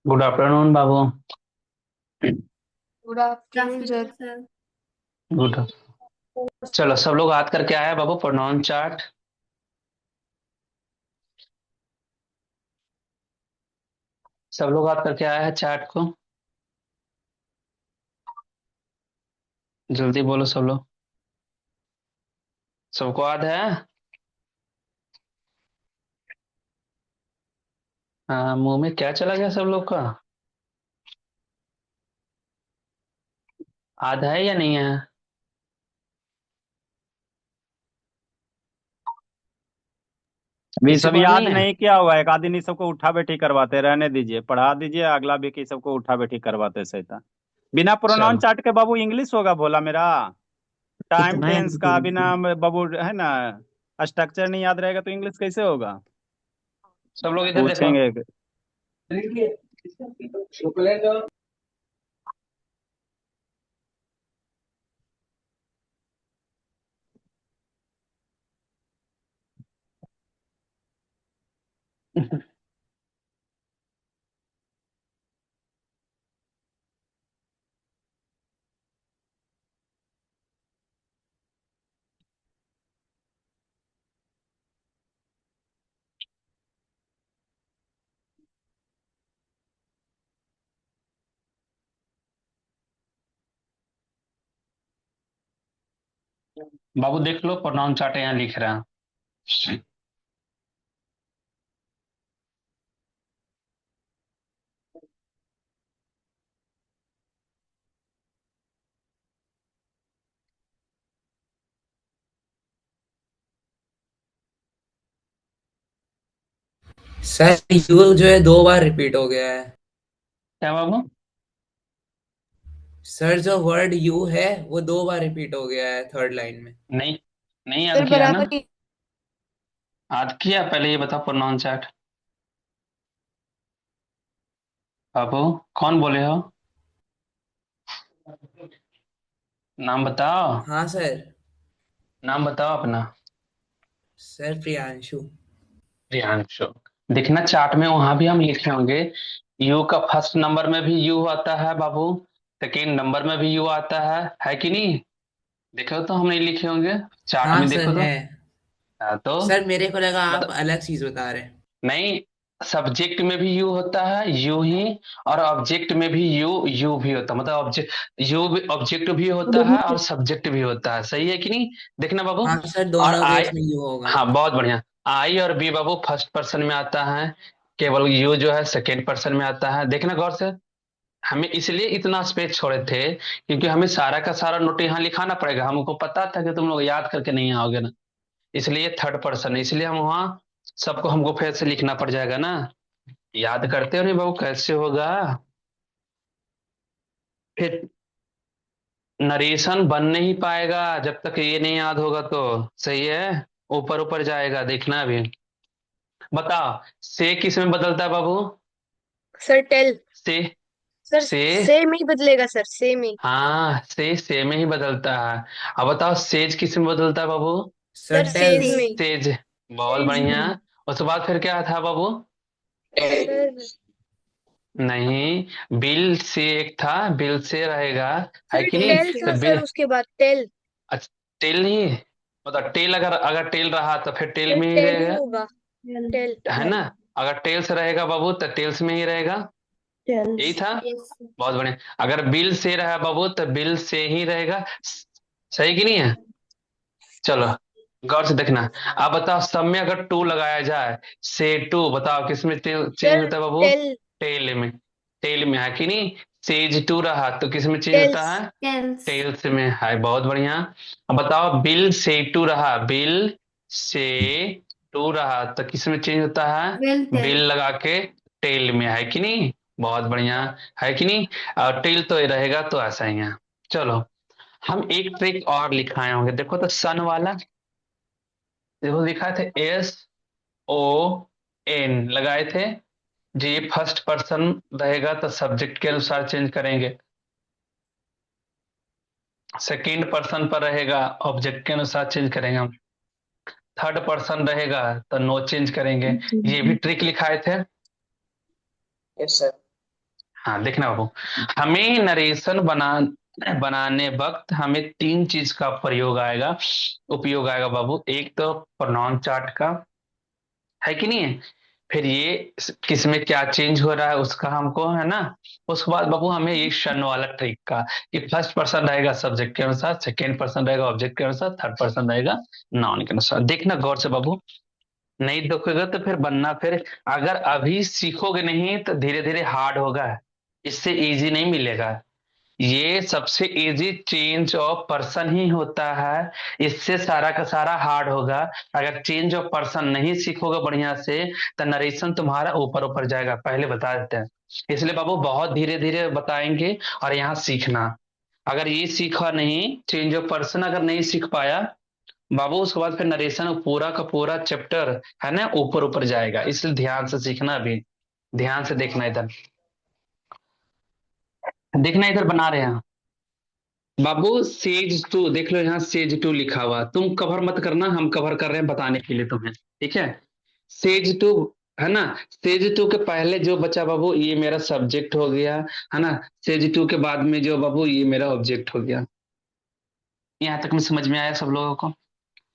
Good afternoon बाबू। Good good afternoon afternoon sir. Sir. Good. चलो सब लोग याद करके आए बाबू प्रोनाउन चार्ट। सब लोग याद करके आए हैं चार्ट को। जल्दी बोलो सब लोग। सबको याद है? हाँ, मुंह में क्या चला गया सब लोग का? याद है या नहीं है? अभी किसी सब को याद नहीं याद है? नहीं किया हुआ है। एक आध दिन ही सबको उठा बैठी करवाते रहने दीजिए, पढ़ा दीजिए। अगला भी कि सबको उठा बैठी करवाते सैता बिना प्रोनाउन चलो। चार्ट के। बाबू इंग्लिश होगा भोला मेरा। टाइम इतना याद टेंस का बिना बाबू है ना, स्ट्रक्चर नहीं याद रहेगा तो इंग्लिश कैसे होगा? सब लोग इधर देखो। पूछेंगे। बाबू देख लो प्रोनाउन चार्ट यहाँ लिख रहा है। सर यू जो है 2 बार रिपीट हो गया है। क्या बाबू? सर जो वर्ड यू है वो 2 बार रिपीट हो गया है थर्ड लाइन में। नहीं, नहीं याद सर किया ना? बराबर ही। याद किया? पहले ये बताओ प्रोनाउन चार्ट। बाबू, कौन बोले हो? नाम बताओ। हाँ सर। नाम बताओ अपना। सर प्रियांशु। प्रियांशु। देखना चार्ट में वहां भी हम लिखे होंगे। यू का फर्स्ट नंबर में भी यू आता है बाबू। सेकेंड नंबर में भी यू आता है कि नहीं? देखो तो हम नहीं लिखे होंगे। चार्ट हाँ में सर देखो तो। है। हाँ, तो सर मेरे को लगा आप बता। अलग चीज बता रहे हैं। नहीं, सब्जेक्ट में भी यू होता है, यू ही। और ऑब्जेक्ट में भी यू यू भी होता है, मतलब ऑब्जेक्ट यू भी ऑब्जेक्ट भी होता है और सब्जेक्ट भी होता है, सही है कि नहीं? देखना बाबू। हाँ सर और दोनों आई। केस में यू होगा। हाँ, बहुत बढ़िया। आई और बी बाबू फर्स्ट पर्सन में आता है। केवल यू जो है सेकेंड पर्सन में आता है, देखना गौर से। हमें इसलिए इतना स्पेस छोड़े थे क्योंकि हमें सारा का सारा नोट यहाँ लिखाना पड़ेगा। हमको पता था कि तुम लोग याद करके नहीं आओगे ना। इसलिए थर्ड पर्सन है, इसलिए हम वहाँ सबको हमको फिर से लिखना पड़ जाएगा ना। याद करते हो नहीं बाबू, कैसे होगा? फिर नरेशन बन नहीं पाएगा जब तक ये नहीं याद होगा तो। सही है। ऊपर ऊपर जाएगा, देखना अभी। बताओ, से किस में बदलता है बाबू? Sir tell. Says. Sir says. Same ही बदलेगा सर, सेम ही। हाँ, से में ही बदलता है। अब बताओ सेज किस में बदलता है बाबू? Sir sir says tells. में ही। सेज। बहुत बढ़िया। उसके बाद फिर क्या था बाबू? सर नहीं, बिल से एक था, बिल से रहेगा। है सर कि नहीं? टेल था तो सर, बिल। उसके बाद टेल। अच्छा, टेल नहीं। मतलब टेल, अगर अगर टेल रहा तो फिर टेल सर में ही टेल ही रहेगा। होगा। टेल। है ना? अगर टेल्स रहेगा बाबू तो टेल्स में ही रहेगा। यही था। यस। बहुत बढ़िया। अगर बिल से रहा बाबू तो बिल से ही रहेगा। सही कि नहीं है? चलो, गौर से देखना। आप बताओ, सब में अगर टू लगाया जाए, से टू, बताओ किस में चेंज सर होता है बाबू? टेल। टेल में। टेल में है कि नहीं? सेज टू रहा तो किस में चेंज होता टेल्स। है? टेंस। टेल्स में है, बहुत बढ़िया। अब बताओ, बिल से टू रहा, बिल से टू रहा तो किस में चेंज होता विल है? Bill tell. लगा के टेल में, है कि नहीं? बहुत बढ़िया। है कि नहीं? और टेल तो ये रहेगा, तो ऐसा ही है। चलो, हम एक ट्रिक और लिखाए होंगे, देखो तो सन वाला। देखो लिखा थे एस ओ एन लगाए थे। जी, ये फर्स्ट पर्सन रहेगा तो सब्जेक्ट के अनुसार चेंज करेंगे। सेकंड पर्सन पर रहेगा, ऑब्जेक्ट के अनुसार चेंज करेंगे हम। थर्ड पर्सन रहेगा तो नो चेंज करेंगे। ये भी ट्रिक लिखाए थे। Yes sir. हाँ देखना बाबू, हमें नरेशन बनाने वक्त हमें तीन चीज का प्रयोग आएगा, उपयोग आएगा बाबू। एक तो प्रोनाउन चार्ट का, है कि नहीं है। फिर ये किस में क्या चेंज हो रहा है उसका हमको, है ना। उसके बाद बाबू हमें ये शन वाला ट्रिक का, कि फर्स्ट पर्सन रहेगा सब्जेक्ट के अनुसार, सेकेंड पर्सन रहेगा ऑब्जेक्ट के अनुसार, थर्ड पर्सन रहेगा नाउन के अनुसार। देखना गौर से बाबू, नहीं देखोगे तो फिर बनना, फिर अगर अभी सीखोगे नहीं तो धीरे धीरे हार्ड होगा, इससे इजी नहीं मिलेगा। ये सबसे इजी चेंज ऑफ पर्सन ही होता है, इससे सारा का सारा हार्ड होगा। अगर चेंज ऑफ पर्सन नहीं सीखोगे बढ़िया से तो नरेशन तुम्हारा ऊपर ऊपर जाएगा, पहले बता देते हैं। इसलिए बाबू बहुत धीरे धीरे बताएंगे, और यहाँ सीखना। अगर ये सीखा नहीं, चेंज ऑफ पर्सन अगर नहीं सीख पाया बाबू, उसके बाद फिर नरेशन पूरा का पूरा चैप्टर है ना ऊपर ऊपर जाएगा। इसलिए ध्यान से सीखना, अभी ध्यान से देखना इधर, देखना इधर बना रहे हैं बाबू। सेज टू देख लो, यहाँ सेज टू लिखा हुआ, तुम कवर मत करना, हम कवर कर रहे हैं बताने के लिए तुम्हें, ठीक है। सेज टू, है ना। सेज टू के पहले जो बचा बाबू, ये मेरा सब्जेक्ट हो गया, है ना। सेज टू के बाद में जो बाबू, ये मेरा ऑब्जेक्ट हो गया। यहाँ तक में समझ में आया सब लोगों को।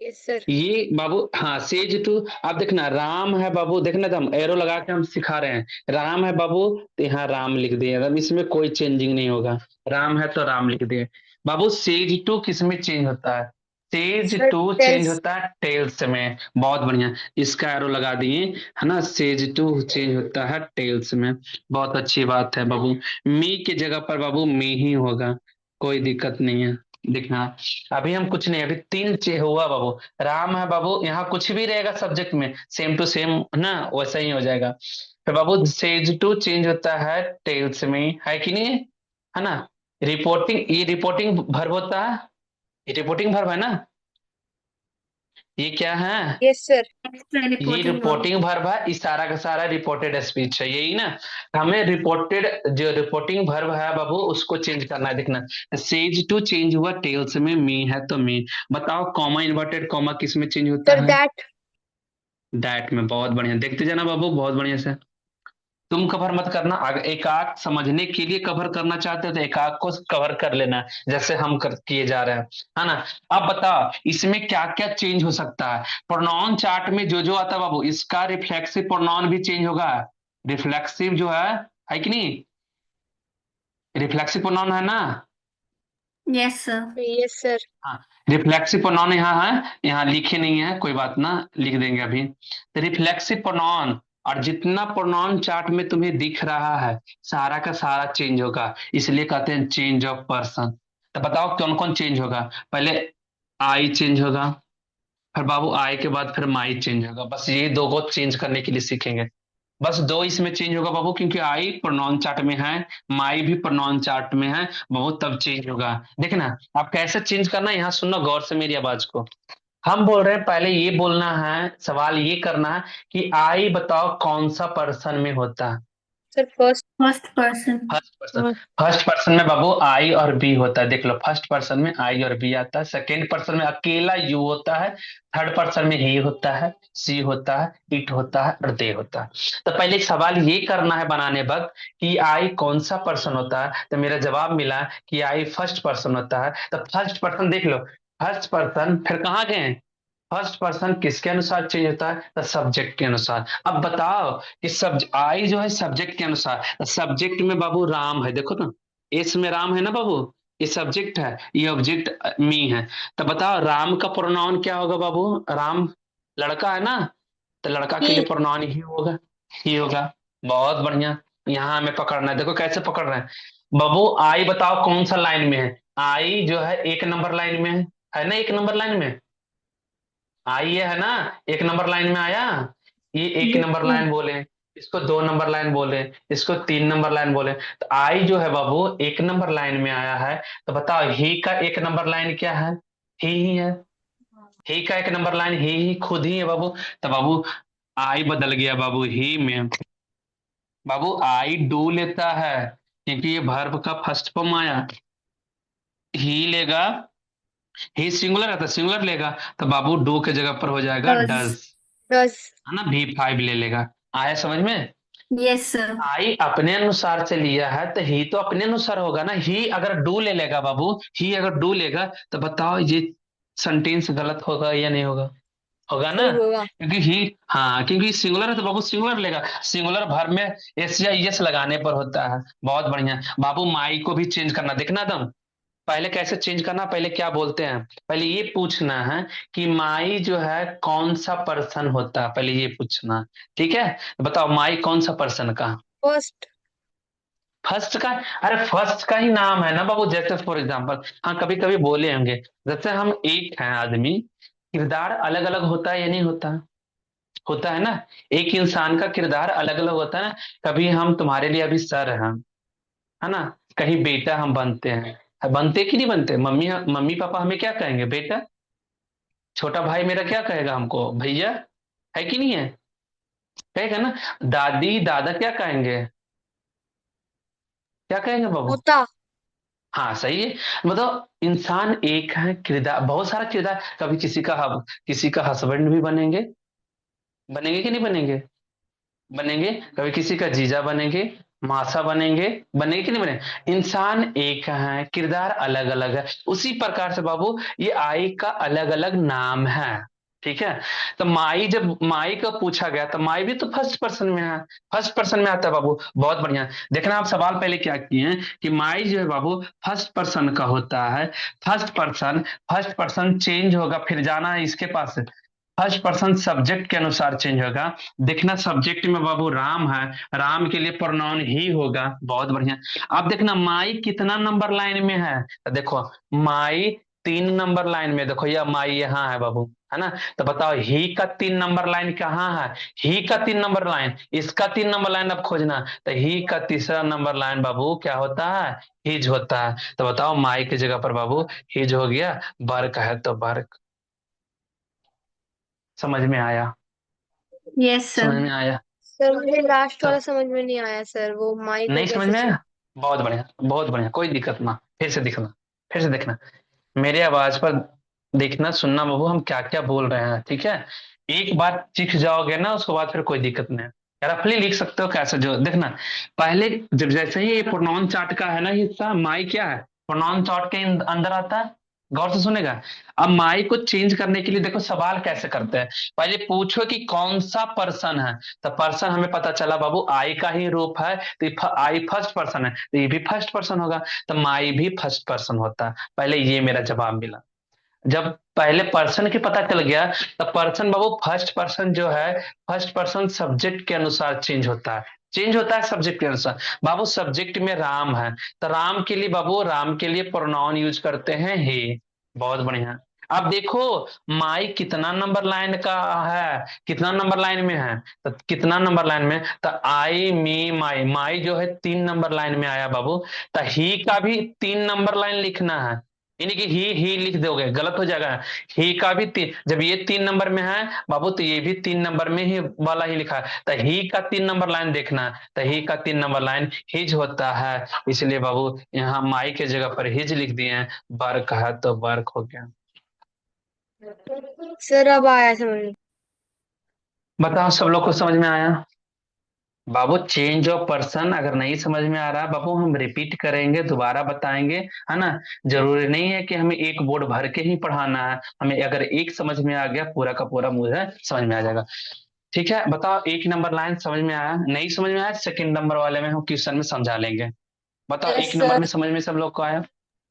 Yes sir. ये बाबू, हाँ सेज टू। आप देखना राम है बाबू, देखना तो हम एरो लगा के हम सिखा रहे हैं। राम है बाबू तो यहाँ राम लिख दिए, अब इसमें कोई चेंजिंग नहीं होगा। राम है तो राम लिख दिए बाबू। सेज टू किस में चेंज होता है? Says sir to change tells. होता है टेल्स में। बहुत बढ़िया, इसका एरो लगा दिए, है ना। सेज टू चेंज होता है टेल्स में, बहुत अच्छी बात है बाबू। मी की जगह पर बाबू मी ही होगा, कोई दिक्कत नहीं है। देखना, अभी हम कुछ नहीं, अभी तीन चे हुआ बाबू। राम है बाबू, यहाँ कुछ भी रहेगा सब्जेक्ट में सेम टू सेम ना, वैसा ही हो जाएगा। फिर बाबू सेज टू चेंज होता है टेल्स में, है कि नहीं, है ना। रिपोर्टिंग, ये रिपोर्टिंग भर्ब होता है, ये रिपोर्टिंग भर्ब है ना। ये क्या है? Yes sir. ये रिपोर्टिंग वर्ब। रिपोर्टिंग वर्ब है, इस सारा का सारा रिपोर्टेड स्पीच है, यही ना। हमें रिपोर्टेड जो रिपोर्टिंग वर्ब है बाबू, उसको चेंज करना है। देखना, सेज टू चेंज हुआ टेल्स में, मी है तो मी। बताओ कॉमा इन्वर्टेड कॉमा किस में चेंज होता सर है? दैट। डैट में। बहुत बढ़िया, देखते जाना बाबू बहुत बढ़िया से। तुम कवर मत करना, अगर एकाक समझने के लिए कवर करना चाहते हो तो एकाक को कवर कर लेना, जैसे हम किए जा रहे हैं, है ना। अब बताओ इसमें क्या क्या चेंज हो सकता है। प्रोनाउन चार्ट में जो जो आता है बाबू, इसका रिफ्लेक्सिव प्रोनाउन भी चेंज होगा। रिफ्लेक्सिव जो है कि नहीं। रिफ्लेक्सिव प्रोनाउन है ना। Yes sir. Yes sir. हाँ, रिफ्लेक्सिव प्रोनाउन यहाँ है, यहाँ लिखे नहीं है, कोई बात ना, लिख देंगे अभी। तो रिफ्लेक्सिव प्रोनाउन, और जितना प्रोनाउन चार्ट में तुम्हें दिख रहा है सारा का सारा चेंज होगा, इसलिए कहते हैं चेंज ऑफ पर्सन। तो बताओ कौन कौन चेंज होगा। पहले आई चेंज होगा, फिर बाबू आई के बाद फिर माई चेंज होगा। बस ये दो को चेंज करने के लिए सीखेंगे। बस दो इसमें चेंज होगा बाबू, क्योंकि आई प्रोनाउन चार्ट में है, माई भी प्रोनाउन चार्ट में है, बहुत तब चेंज होगा। देखना आप कैसे चेंज करना है, यहाँ सुनना गौर से मेरी आवाज को। हम बोल रहे हैं, पहले ये बोलना है, सवाल ये करना है कि आई बताओ कौन सा पर्सन में होता है। Sir first. First person. First person. First person में बाबू आई और बी होता है, देख लो फर्स्ट पर्सन में आई और बी आता है। सेकेंड पर्सन में अकेला यू होता है। थर्ड पर्सन में ही होता है, सी होता है, इट होता है और दे होता है। तो पहले एक सवाल ये करना है बनाने वक्त कि आई कौन सा पर्सन होता है, तो मेरा जवाब मिला कि आई फर्स्ट पर्सन होता है। तो फर्स्ट पर्सन देख लो, फर्स्ट पर्सन फिर कहाँ गए। फर्स्ट पर्सन किसके अनुसार चेंज होता है, तो सब्जेक्ट के अनुसार। अब बताओ कि सब आई जो है सब्जेक्ट के अनुसार, सब्जेक्ट में बाबू राम है, देखो ना, एस में राम है ना बाबू, ये सब्जेक्ट है, ये ऑब्जेक्ट मी है। तो बताओ राम का प्रोनाउन क्या होगा बाबू। राम लड़का है ना, तो लड़का के ही। लिए प्रोनाउन ही होगा, ही होगा। बहुत बढ़िया, यहाँ हमें पकड़ना है, देखो कैसे पकड़ रहे हैं बाबू। आई बताओ कौन सा लाइन में है। आई जो है एक नंबर लाइन में है ना, एक नंबर लाइन में आई है ना, एक नंबर लाइन में आया। ये एक नंबर लाइन बोले, इसको दो नंबर लाइन बोले, इसको तीन नंबर लाइन बोले। तो आई जो है बाबू एक नंबर लाइन में आया है। तो बताओ ही का एक नंबर लाइन क्या है, ही है। ही का एक नंबर लाइन ही खुद ही है बाबू। तो बाबू आई बदल गया बाबू ही में। बाबू आई डू लेता है, क्योंकि ये वर्ब का फर्स्ट फॉर्म आया। ही लेगा, ही सिंगुलर है तो सिंगुलर लेगा, तो बाबू डू के जगह पर हो जाएगा डज। Does, does. है ना। V5 ले लेगा। आया समझ में। Yes, sir. आई अपने अनुसार से लिया है तो ही तो अपने अनुसार होगा ना। ही अगर डू ले लेगा बाबू, ही अगर डू लेगा तो बताओ ये सेंटेंस गलत होगा या नहीं होगा? होगा ना। सही होगा। क्योंकि ही, हाँ क्योंकि सिंगुलर है तो बाबू सिंगुलर लेगा। सिंगुलर भर में एस या एस लगाने पर होता है। बहुत बढ़िया बाबू, माई को भी चेंज करना देखना दम। पहले कैसे चेंज करना, पहले क्या बोलते हैं, पहले ये पूछना है कि माई जो है कौन सा पर्सन होता है, पहले ये पूछना। ठीक है, बताओ माई कौन सा पर्सन का? फर्स्ट। फर्स्ट का? अरे फर्स्ट का ही नाम है ना बाबू। जैसे फॉर एग्जांपल, हाँ कभी कभी बोले होंगे, जैसे हम एक हैं आदमी, किरदार अलग अलग होता है या नहीं होता? होता है ना। एक इंसान का किरदार अलग अलग होता है ना। कभी हम तुम्हारे लिए अभी सर हैं, है ना, कहीं बेटा हम बनते हैं, बनते कि नहीं बनते? मम्मी मम्मी पापा हमें क्या कहेंगे, बेटा। छोटा भाई मेरा क्या कहेगा हमको, भैया। है कि नहीं है? कहेगा ना। दादी दादा क्या कहेंगे, क्या कहेंगे बाबू? पोता। हाँ सही है। मतलब इंसान एक है, किरदार बहुत सारा किरदार। कभी किसी का हस्बैंड भी बनेंगे, बनेंगे कि नहीं बनेंगे? बनेंगे। कभी किसी का जीजा बनेंगे, मासा बनेंगे, बनेंगे कि नहीं बनेंगे? इंसान एक है, किरदार अलग अलग है। उसी प्रकार से बाबू ये आई का अलग अलग नाम है। ठीक है। तो माई, जब माई का पूछा गया तो माई भी तो फर्स्ट पर्सन में है, फर्स्ट पर्सन में आता है बाबू। बहुत बढ़िया। देखना आप सवाल पहले क्या किए हैं कि माई जो है बाबू फर्स्ट पर्सन का होता है। फर्स्ट पर्सन चेंज होगा, फिर जाना है इसके पास। फर्स्ट पर्सन सब्जेक्ट के अनुसार चेंज होगा। देखना सब्जेक्ट में बाबू राम है, राम के लिए प्रोनाउन ही होगा। बहुत बढ़िया। अब देखना माई कितना नंबर लाइन में है, तो देखो माई 3 नंबर लाइन में। देखो यह माई यहाँ है बाबू, है ना। तो बताओ ही का 3 नंबर लाइन कहाँ है? ही का 3 नंबर लाइन, इसका 3 नंबर लाइन अब खोजना। तो ही का तीसरा नंबर लाइन बाबू क्या होता है? हिज होता है। तो बताओ माई की जगह पर बाबू हिज हो गया, वर्क है तो वर्क। समझ में आया? Yes, समझ sir. में आया? सर मुझे लास्ट तो वाला समझ में नहीं आया सर, वो माई को नहीं समझ कैसे में चेंज। आया? बहुत बढ़िया बहुत बढ़िया, कोई दिक्कत ना। फिर से दिखना, फिर से देखना मेरे आवाज पर, देखना सुनना बाबू हम क्या क्या बोल रहे हैं। ठीक है, एक बार सीख जाओगे ना उसके बाद फिर कोई दिक्कत नहीं है। रफली लिख सकते हो कैसे, जो देखना पहले, जब जैसे ही ये प्रोनाउन चार्ट का है ना हिस्सा, माई क्या है, प्रोनाउन चार्ट के अंदर आता है। गौर से सुनेगा। अब माई को चेंज करने के लिए देखो सवाल कैसे करते हैं। पहले पूछो कि कौन सा पर्सन है, तो पर्सन हमें पता चला बाबू आई का ही रूप है, तो आई फर्स्ट पर्सन है तो ये भी फर्स्ट पर्सन होगा। तो माई भी फर्स्ट पर्सन होता है। पहले ये मेरा जवाब मिला। जब पहले पर्सन के पता चल गया, तो पर्सन बाबू फर्स्ट पर्सन जो है, फर्स्ट पर्सन सब्जेक्ट के अनुसार चेंज होता है। चेंज होता है सब्जेक्ट के अनुसार। बाबू सब्जेक्ट में राम है, तो राम के लिए बाबू, राम के लिए प्रोनाउन यूज करते हैं हे। बहुत बढ़िया। अब देखो माई कितना नंबर लाइन का है, कितना नंबर लाइन में है, तो कितना नंबर लाइन में, तो आई मी माई, माई जो है 3 नंबर लाइन में आया बाबू। तो ही का भी 3 नंबर लाइन लिखना है। यानी कि ही लिख दोगे गलत हो जाएगा। ही का भी जब ये 3 नंबर में है बाबू, तो ये भी 3 नंबर में ही वाला ही लिखा है। तो ही का 3 नंबर लाइन देखना है, तो ही का 3 नंबर लाइन हिज होता है। इसलिए बाबू यहाँ माई के जगह पर हिज लिख दिए हैं। वर्क है तो वर्क हो गया। सर अब आया समझ में। बताओ सब लोग को समझ में आया? बाबू चेंज ऑफ पर्सन अगर नहीं समझ में आ रहा बाबू, हम रिपीट करेंगे, दोबारा बताएंगे, है ना। जरूरी नहीं है कि हमें एक बोर्ड भर के ही पढ़ाना है। हमें अगर एक समझ में आ गया, पूरा का पूरा मुझे समझ में आ जाएगा। ठीक है, बताओ 1 नंबर लाइन समझ में आया? नहीं समझ में आया, सेकंड नंबर वाले में हम क्वेश्चन में समझा लेंगे। बताओ यस 1 नंबर सर। में समझ में सब लोग को आया?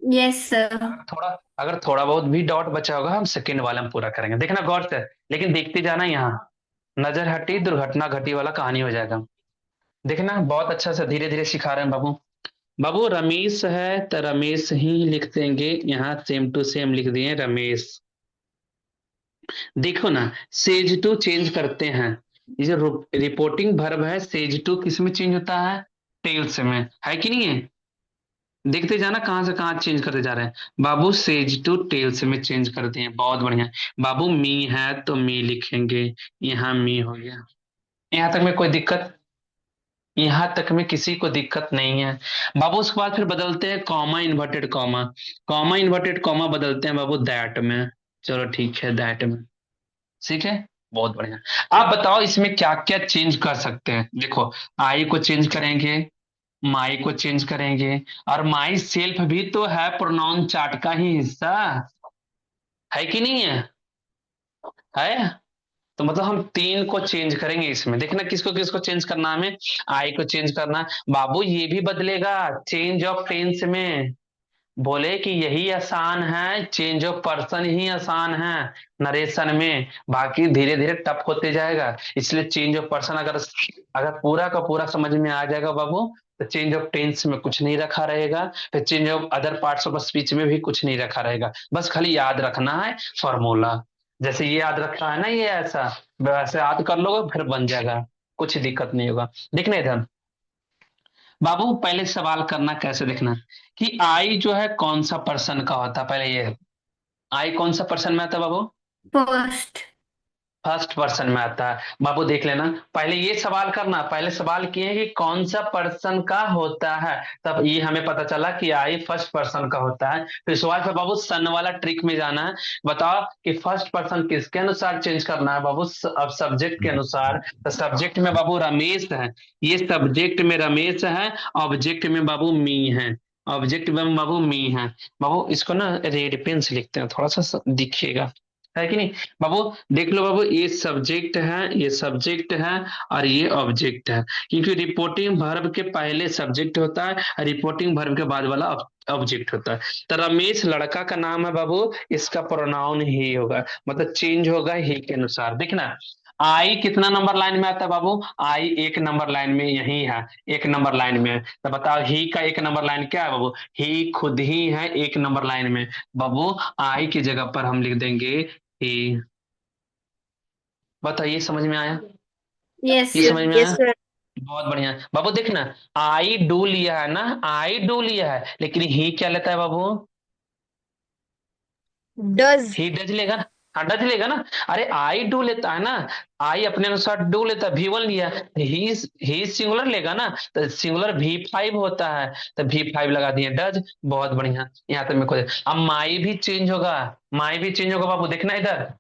Yes, sir. थोड़ा, अगर थोड़ा बहुत भी डाउट बचा होगा हम सेकंड वाले में पूरा करेंगे, देखना गौर से। लेकिन देखते जाना, यहाँ नजर हटी दुर्घटना घटी वाला कहानी हो जाएगा। देखना बहुत अच्छा से धीरे धीरे सिखा रहे हैं बाबू। बाबू रमेश है तो रमेश ही लिख देंगे, यहाँ सेम टू सेम लिख दिए रमेश। देखो ना, सेज टू चेंज करते हैं। ये जो रिपोर्टिंग वर्ब है, सेज टू किस में चेंज होता है? टेल्स में, है कि नहीं है? देखते जाना कहाँ से कहाँ चेंज करते जा रहे हैं बाबू। सेज टू टेल्स में चेंज करते हैं। बहुत बढ़िया बाबू। मी है तो मी लिखेंगे, यहाँ मी हो गया। यहाँ तक में कोई दिक्कत? यहां तक में किसी को दिक्कत नहीं है बाबू। उसके बाद फिर बदलते हैं comma inverted comma, comma inverted comma बदलते हैं बाबू दैट में। चलो ठीक है दैट में, ठीक है। बहुत बढ़िया। आप बताओ इसमें क्या क्या चेंज कर सकते हैं। देखो, आई को चेंज करेंगे, माई को चेंज करेंगे, और माई सेल्फ भी तो है प्रोनाउन चार्ट का ही हिस्सा, है कि नहीं है? है। तो मतलब हम तीन को चेंज करेंगे इसमें। देखना किसको किसको चेंज करना है हमें। आई को चेंज करना है। बाबू ये भी बदलेगा चेंज ऑफ टेंस में। बोले कि यही आसान है, चेंज ऑफ पर्सन ही आसान है नरेशन में, बाकी धीरे धीरे टफ होते जाएगा। इसलिए चेंज ऑफ पर्सन अगर अगर पूरा का पूरा समझ में आ जाएगा बाबू, तो चेंज ऑफ टेंस में कुछ नहीं रखा रहेगा, फिर change of other parts of speech में भी कुछ नहीं रखा रहेगा। बस खाली याद रखना है फॉर्मूला। जैसे ये याद रखा है ना, ये ऐसा वैसे याद कर लोगे फिर बन जाएगा, कुछ दिक्कत नहीं होगा। देखना इधर बाबू, पहले सवाल करना कैसे देखना कि आई जो है कौन सा पर्सन का होता है। पहले ये आई कौन सा पर्सन में आता है बाबू? फर्स्ट। फर्स्ट पर्सन में आता है बाबू। देख लेना, पहले ये सवाल करना। पहले सवाल किए कि कौन सा पर्सन का होता है, तब ये हमें पता चला कि आई फर्स्ट पर्सन का होता है। फिर सवाल पे बाबू सन वाला ट्रिक में जाना है। बताओ कि फर्स्ट पर्सन किसके अनुसार चेंज करना है बाबू? अब सब्जेक्ट के अनुसार। तो सब्जेक्ट में बाबू रमेश है, ये सब्जेक्ट में रमेश है, ऑब्जेक्ट में बाबू मी है। ऑब्जेक्ट में बाबू मी है। बाबू इसको ना रेड पेन से लिखते हैं, थोड़ा सा दिखिएगा, है कि नहीं बाबू? देख लो बाबू, ये सब्जेक्ट है, ये सब्जेक्ट है, और ये ऑब्जेक्ट है। क्योंकि रिपोर्टिंग वर्ब के पहले सब्जेक्ट होता है, रिपोर्टिंग वर्ब के बाद वाला ऑब्जेक्ट होता है। तो रमेश लड़का का नाम है बाबू, इसका प्रोनाउन ही होगा, मतलब चेंज होगा ही के अनुसार। देखना, आई कितना नंबर लाइन में आता है बाबू? आई एक नंबर लाइन में यही है, एक नंबर लाइन में है। तो बताओ ही का एक नंबर लाइन क्या है बाबू? ही खुद ही है एक नंबर लाइन में। बाबू आई की जगह पर हम लिख देंगे ही। बताइए समझ में आया? यस ये सर। समझ में यस आया? सर। बहुत बढ़िया बाबू। देखना, आई डू लिया है ना, आई डू लिया है, लेकिन ही क्या लेता है बाबू? डज। ही डज लेगा ना। हाँ डज लेगा ना। अरे आई डू लेता है ना, आई अपने अनुसार डू लेता है, V1 लिया, ही सिंगुलर लेगा ना, तो सिंगुलर V5 होता है, तो V5 लगा दिए डज। बहुत बढ़िया, यहाँ तक मेरे को। अब माई भी चेंज होगा, माई भी चेंज होगा बाबू। देखना इधर,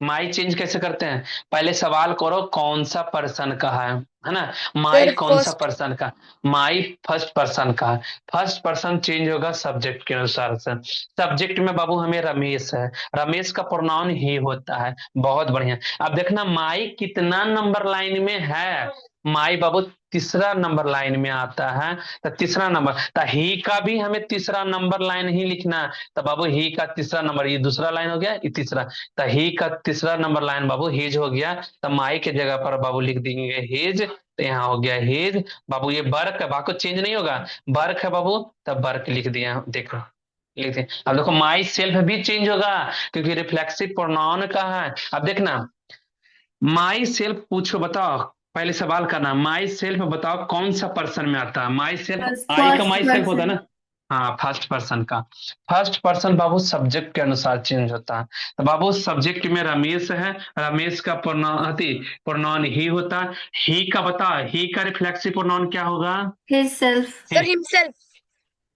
माई चेंज कैसे करते हैं। पहले सवाल करो कौन सा पर्सन का है ना? माई सर कौन सा फर्स्ट। पर्सन का? माई फर्स्ट पर्सन का है। फर्स्ट पर्सन चेंज होगा सब्जेक्ट के अनुसार से। सब्जेक्ट में बाबू हमें रमेश है, रमेश का प्रोनाउन ही होता है। बहुत बढ़िया। अब देखना माई कितना नंबर लाइन में है। माई बाबू तीसरा नंबर लाइन में आता है, तो तीसरा नंबर, तो ही का भी हमें तीसरा नंबर लाइन ही लिखना है। तो बाबू ही का तीसरा नंबर, ये दूसरा लाइन हो गया, ये तीसरा, तो ही का तीसरा नंबर लाइन बाबू हिज हो गया। तो माई के जगह पर बाबू लिख देंगे हिज, तो यहाँ हो गया हिज। बाबू ये बर्क है, बाकी चेंज नहीं होगा, बर्क है बाबू, तब बर्क लिख दिया। देखो लिख दिया। अब देखो माई सेल्फ भी चेंज होगा, क्योंकि रिफ्लेक्सिव प्रोनाउन का है। अब देखना, माई सेल्फ पूछो, बताओ, पहले सवाल करना, माई सेल्फ बताओ कौन सा पर्सन में आता है? माई सेल्फ, आई का फर्स्ट माई सेल्फ होता है पर्सन। ना। हाँ फर्स्ट पर्सन का। फर्स्ट पर्सन बाबू सब्जेक्ट के अनुसार चेंज होता है। तो बाबू सब्जेक्ट में रमेश है, रमेश का प्रोनाउन ही होता है। ही का बता, ही का रिफ्लेक्सिव प्रोनाउन क्या होगा? His self. Sir himself.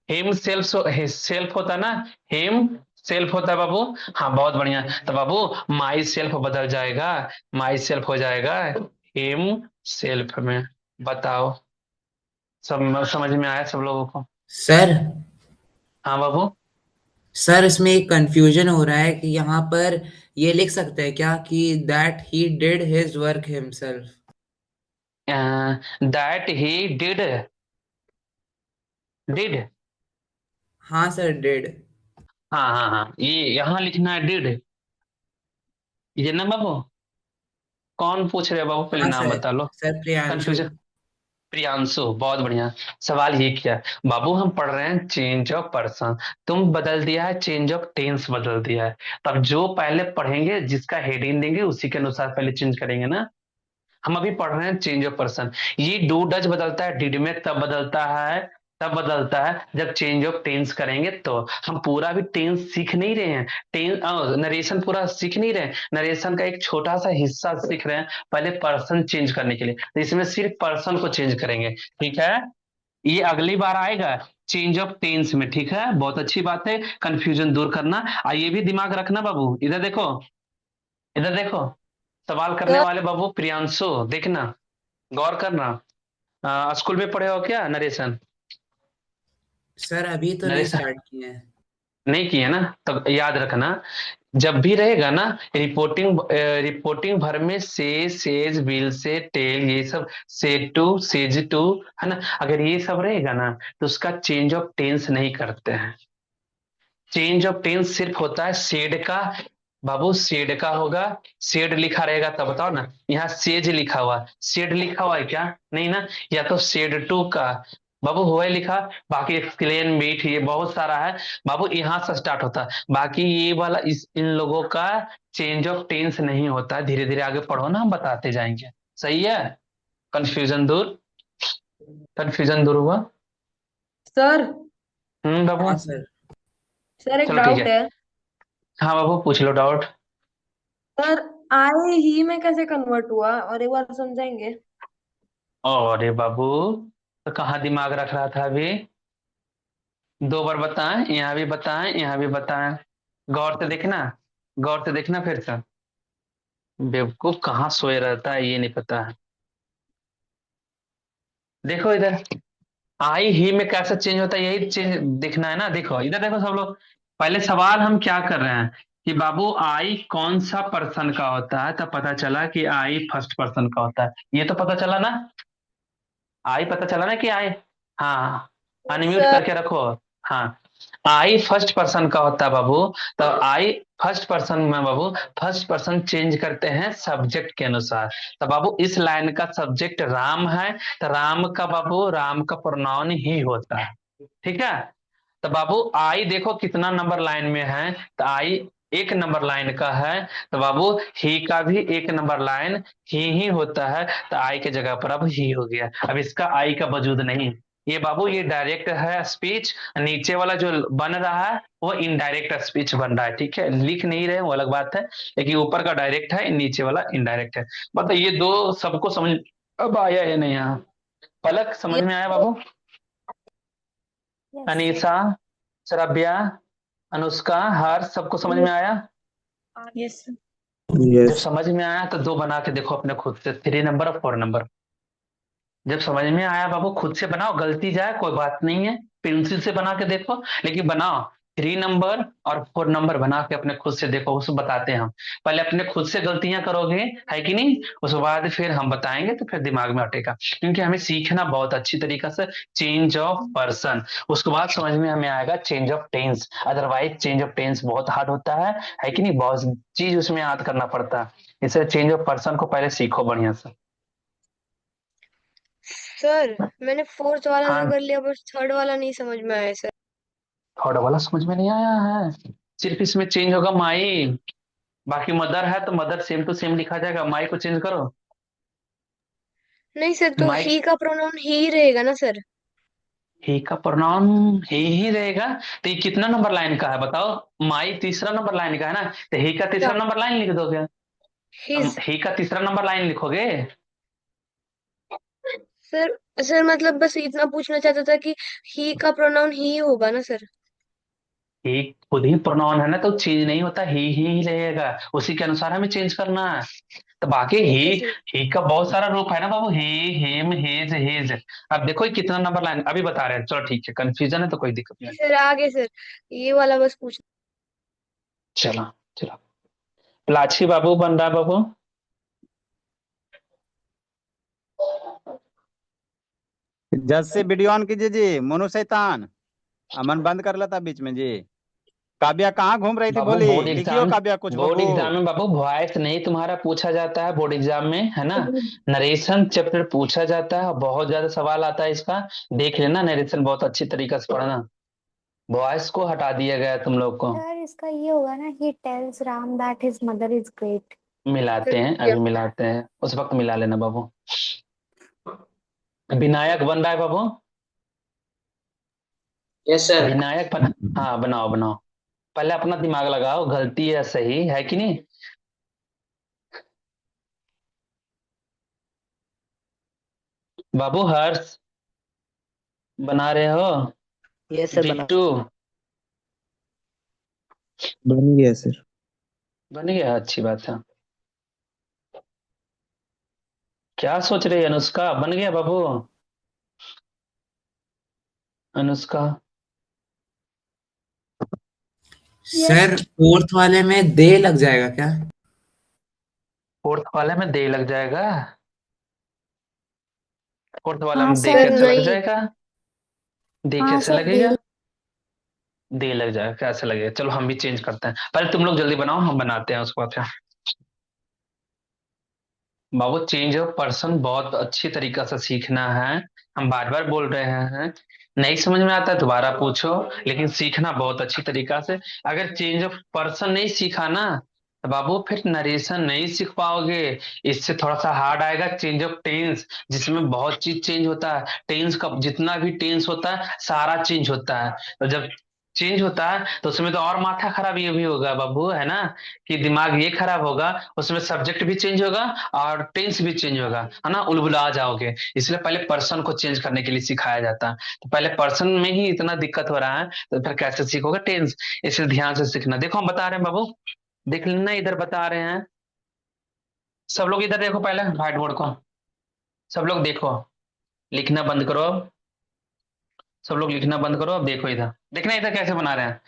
Him self, self होता है ना, हिम सेल्फ होता है बाबू। हाँ बहुत बढ़िया। तो बाबू माई सेल्फ बदल जाएगा, माई सेल्फ हो जाएगा हिम सेल्फ में। बताओ, सब समझ में आया सब लोगों को? सर हाँ बाबू। सर इसमें एक कंफ्यूजन हो रहा है कि यहाँ पर ये लिख सकते हैं क्या कि that he did his work himself. That he did, did, हाँ सर डिड। हाँ हाँ हाँ, ये यहाँ लिखना है डिड, ये ना बाबू। कौन पूछ रहे हो बाबू, पहले हाँ नाम सर। बता लो। सर प्रियांशु। कंफ्यूजन, प्रियांशु, बहुत बढ़िया। सवाल ये किया बाबू, हम पढ़ रहे हैं चेंज ऑफ पर्सन, तुम बदल दिया है चेंज ऑफ टेंस बदल दिया है। तब जो पहले पढ़ेंगे जिसका हेडिंग देंगे उसी के अनुसार पहले चेंज करेंगे ना। हम अभी पढ़ रहे हैं चेंज ऑफ पर्सन। ये डू डज बदलता है डिड में, तब बदलता है, तब बदलता है जब चेंज ऑफ टेंस करेंगे। तो हम पूरा भी टेंस सीख नहीं रहे हैं, टेंस नरेशन पूरा सीख नहीं रहे, नरेशन का एक छोटा सा हिस्सा सीख रहे हैं पहले पर्सन चेंज करने के लिए। तो इसमें सिर्फ पर्सन को चेंज करेंगे, ठीक है? ये अगली बार आएगा चेंज ऑफ टेंस में, ठीक है? बहुत अच्छी बात है, कंफ्यूजन दूर करना। और ये भी दिमाग रखना बाबू, इधर देखो, इधर देखो, सवाल करने सर वाले बाबू प्रियांशु, देखना, गौर करना। स्कूल में पढ़े हो क्या नरेशन? सर अभी तो नहीं नरेशन स्टार्ट किए हैं। नहीं किए ना? तब याद रखना, जब भी रहेगा ना, रिपोर्टिंग भर में से, सेज, विल से, टेल, ये सब, सेड टू, सेज टू, है ना, अगर ये सब रहेगा ना तो उसका चेंज ऑफ टेंस नहीं करते हैं। चेंज ऑफ टेंस सिर्फ होता है सेड का। बाबू सेड का होगा, सेड लिखा रहेगा तब बताओ ना। यहाँ सेज लिखा हुआ, सेड लिखा हुआ है क्या? नहीं ना। या तो सेड टू का बाबू हुआ है लिखा। बाकी एक्सप्लेन, मीट, ये बहुत सारा है बाबू, यहाँ से स्टार्ट होता है। बाकी ये वाला इन लोगों का चेंज ऑफ टेंस नहीं होता है। धीरे धीरे आगे पढ़ो ना, हम बताते जाएंगे। सही है? कंफ्यूजन दूर, कंफ्यूजन दूर हुआ। सर बाबू। हाँ सर। सर एक चलो ठीक डाउट है। है। हाँ बाबू, पूछ लो डाउट। सर आए ही में कैसे कन्वर्ट हुआ और एक बार समझाएंगे? अरे बाबू, तो कहाँ दिमाग रख रहा था अभी? दो बार बताएं, यहाँ भी बताएं, यहाँ भी बताएं। गौर से देखना, गौर से देखना फिर से। बेवकूफ कहाँ सोए रहता है ये नहीं पता है। देखो इधर, आई ही में कैसे चेंज होता है यही चेंज दिखना है ना। देखो इधर, देखो सब लोग, पहले सवाल हम क्या कर रहे हैं कि बाबू आई कौन सा पर्सन का होता है, तब पता चला कि आई फर्स्ट पर्सन का होता है। ये तो पता चला ना, आई पता चला ना कि आई। हाँ, अनम्यूट सर करके रखो। हाँ, आई फर्स्ट पर्सन का होता है बाबू। तो आई फर्स्ट पर्सन में बाबू, फर्स्ट पर्सन चेंज करते हैं सब्जेक्ट के अनुसार। तो बाबू इस लाइन का सब्जेक्ट राम है, तो राम का बाबू, राम का प्रोनाउन ही होता है। ठीक है? तो बाबू आई देखो कितना नंबर लाइन में है, तो आई एक नंबर लाइन का है। तो बाबू ही का भी एक नंबर लाइन ही होता है। तो आई के जगह पर अब ही हो गया, अब इसका आई का वजूद नहीं। ये बाबू ये डायरेक्ट है स्पीच, नीचे वाला जो बन रहा है वो इनडायरेक्ट स्पीच बन रहा है। ठीक है, लिख नहीं रहे वो अलग बात है, लेकिन ऊपर का डायरेक्ट है, नीचे वाला इनडायरेक्ट है। मतलब ये दो सबको समझ अब आया है नहीं? यहाँ पलक समझ ये में आया बाबू? Yes, sir. अनीसा, श्रव्या, अनुष्का, हर्ष, सबको समझ में आया? Yes sir. जब समझ में आया तो दो बना के देखो अपने खुद से, 3 नंबर और 4 नंबर। जब समझ में आया बाबू खुद से बनाओ, गलती जाए कोई बात नहीं है, पेंसिल से बना के देखो, लेकिन बनाओ। 3 नंबर और 4 नंबर बना के अपने खुद से देखो, उसको बताते हैं हम। पहले अपने खुद से गलतियां करोगे, है कि नहीं, उसके बाद फिर हम बताएंगे तो फिर दिमाग में हटेगा। क्योंकि हमें सीखना बहुत अच्छी तरीके से चेंज ऑफ पर्सन, उसके बाद समझ में हमें आएगा change of tense. Otherwise change of tense बहुत हार्ड होता है कि नहीं, बहुत चीज उसमें याद करना पड़ता है। इसलिए चेंज ऑफ पर्सन को पहले सीखो बढ़िया से। सर मैंने फोर्थ वाला तो हाँ, कर लिया, बस थर्ड वाला नहीं समझ में आया सर। थोड़ा वाला समझ में नहीं आया है। सिर्फ इसमें चेंज होगा माई, बाकी मदर है तो मदर सेम टू सेम लिखा जाएगा, माई को चेंज करो। नहीं सर, तो माई, ही का प्रोनाउन ही रहेगा ना सर? ही का प्रोनाउन ही रहेगा। तो ये कितना नंबर लाइन का है बताओ? माई तीसरा नंबर लाइन का है ना, तो ही का तीसरा क्या? नंबर लाइन लिख दोगे। हिज। ही का तीसरा नंबर लाइन लिखोगे। सर सर मतलब बस इतना पूछना चाहता था कि ही का प्रोनाउन ही होगा ना सर? ही खुद ही प्रोनाउन है ना, तो चेंज नहीं होता, ही रहेगा, उसी के अनुसार हमें चेंज करना है। तो बाकी ओके सर। ही का बहुत सारा रूप है ना बाबू, ही, हिम, हिज, हिज। अब देखो ये कितना नंबर लाइन अभी बता रहे हैं। चलो ठीक है, कंफ्यूजन है तो कोई दिक्कत नहीं। सर आगे सर, ये वाला बस पूछ। चलो, चलो, प्लाची बाबू बन रहा बाबू। जज से वीडियो ऑन कीजिए जी। मोनू शैतान, अमन बंद कर लेता बीच में जी। काव्या कहाँ घूम रही थी, बाबू बोली बोर्ड लिखियो एग्जाम, काव्या कुछ बोर्ड बबू। एग्जाम में बाबू वॉइस नहीं तुम्हारा पूछा जाता है बोर्ड एग्जाम में, है ना। नरेशन चैप्टर पूछा जाता है, बहुत ज्यादा सवाल आता है इसका। देख लेना, नरेशन बहुत अच्छी तरीके से पढ़ना। वॉइस को हटा दिया गया है तुम लोग को। सर इसका ये होगा ना, he tells Ram that his mother is great. मिलाते सर हैं, अभी मिलाते हैं, उस वक्त मिला लेना बाबू। विनायक बन रहा है बाबू। Yes sir. विनायक बना, हाँ बनाओ बनाओ। पहले अपना दिमाग लगाओ, गलती है सही है कि नहीं। बाबू हर्ष बना रहे हो? यस सर, बना। बिट्टू बन गया सर। बन गया, अच्छी बात है। क्या सोच रही है अनुष्का? बन गया बाबू? अनुष्का? यस। सर फोर्थ वाले में दे लग जाएगा क्या? फोर्थ वाले में दे लग जाएगा? फोर्थ वाला हाँ में दे सर। सर कैसे लग नहीं। जाएगा? दे हाँ कैसे सर दे। लगेगा? दे लग जाएगा कैसे लगेगा? चलो हम भी चेंज करते हैं, पहले तुम लोग जल्दी बनाओ, हम बनाते हैं उसके बाद फिर। बाबू चेंज ऑफ पर्सन बहुत अच्छी तरीका से सीखना है। हम बार बार बोल रहे हैं, नहीं समझ में आता है दोबारा पूछो, लेकिन सीखना बहुत अच्छी तरीका से। अगर चेंज ऑफ पर्सन नहीं सीखा ना, तो बाबू फिर नरेशन नहीं सीख पाओगे। इससे थोड़ा सा हार्ड आएगा चेंज ऑफ टेंस, जिसमें बहुत चीज चेंज होता है। टेंस का जितना भी टेंस होता है सारा चेंज होता है। तो जब चेंज होता है तो उसमें तो और माथा खराब ये भी होगा बाबू, है ना, कि दिमाग ये खराब होगा। उसमें सब्जेक्ट भी चेंज होगा और टेंस भी चेंज होगा, है ना, उलझुला जाओगे। इसलिए पहले पर्सन को चेंज करने के लिए सिखाया जाता है। तो पहले पर्सन में ही इतना दिक्कत हो रहा है, तो फिर कैसे सीखोगे टेंस? इसलिए ध्यान से सीखना। देखो हम बता रहे हैं बाबू, देख लेना, इधर बता रहे हैं। सब लोग इधर देखो, पहले व्हाइट बोर्ड को सब लोग देखो। लिखना बंद करो अब। सब लोग लिखना बंद करो, अब देखो इधर, देखना इधर कैसे बना रहे हैं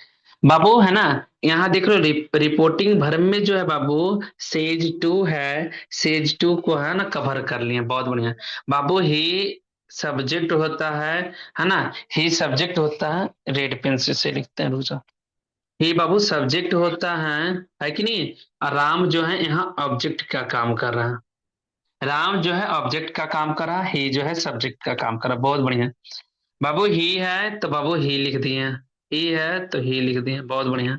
बाबू, है ना। यहाँ देख लो रिपोर्टिंग भर में जो है बाबू, सेज 2 है। सेज 2 को है ना कवर कर लिए, बहुत बढ़िया। बाबू ही सब्जेक्ट होता है ना। ही सब्जेक्ट होता है, रेड पेन से लिखते हैं, रुक जाओ। ही बाबू सब्जेक्ट होता है कि नहीं। और राम जो है यहाँ ऑब्जेक्ट का काम कर रहा है। राम जो है ऑब्जेक्ट का काम कर रहा है, ही जो है सब्जेक्ट का काम कर रहा है, बहुत बढ़िया। बाबू ही है तो बाबू ही लिख दिए। ही है तो ही लिख दिए, बहुत बढ़िया।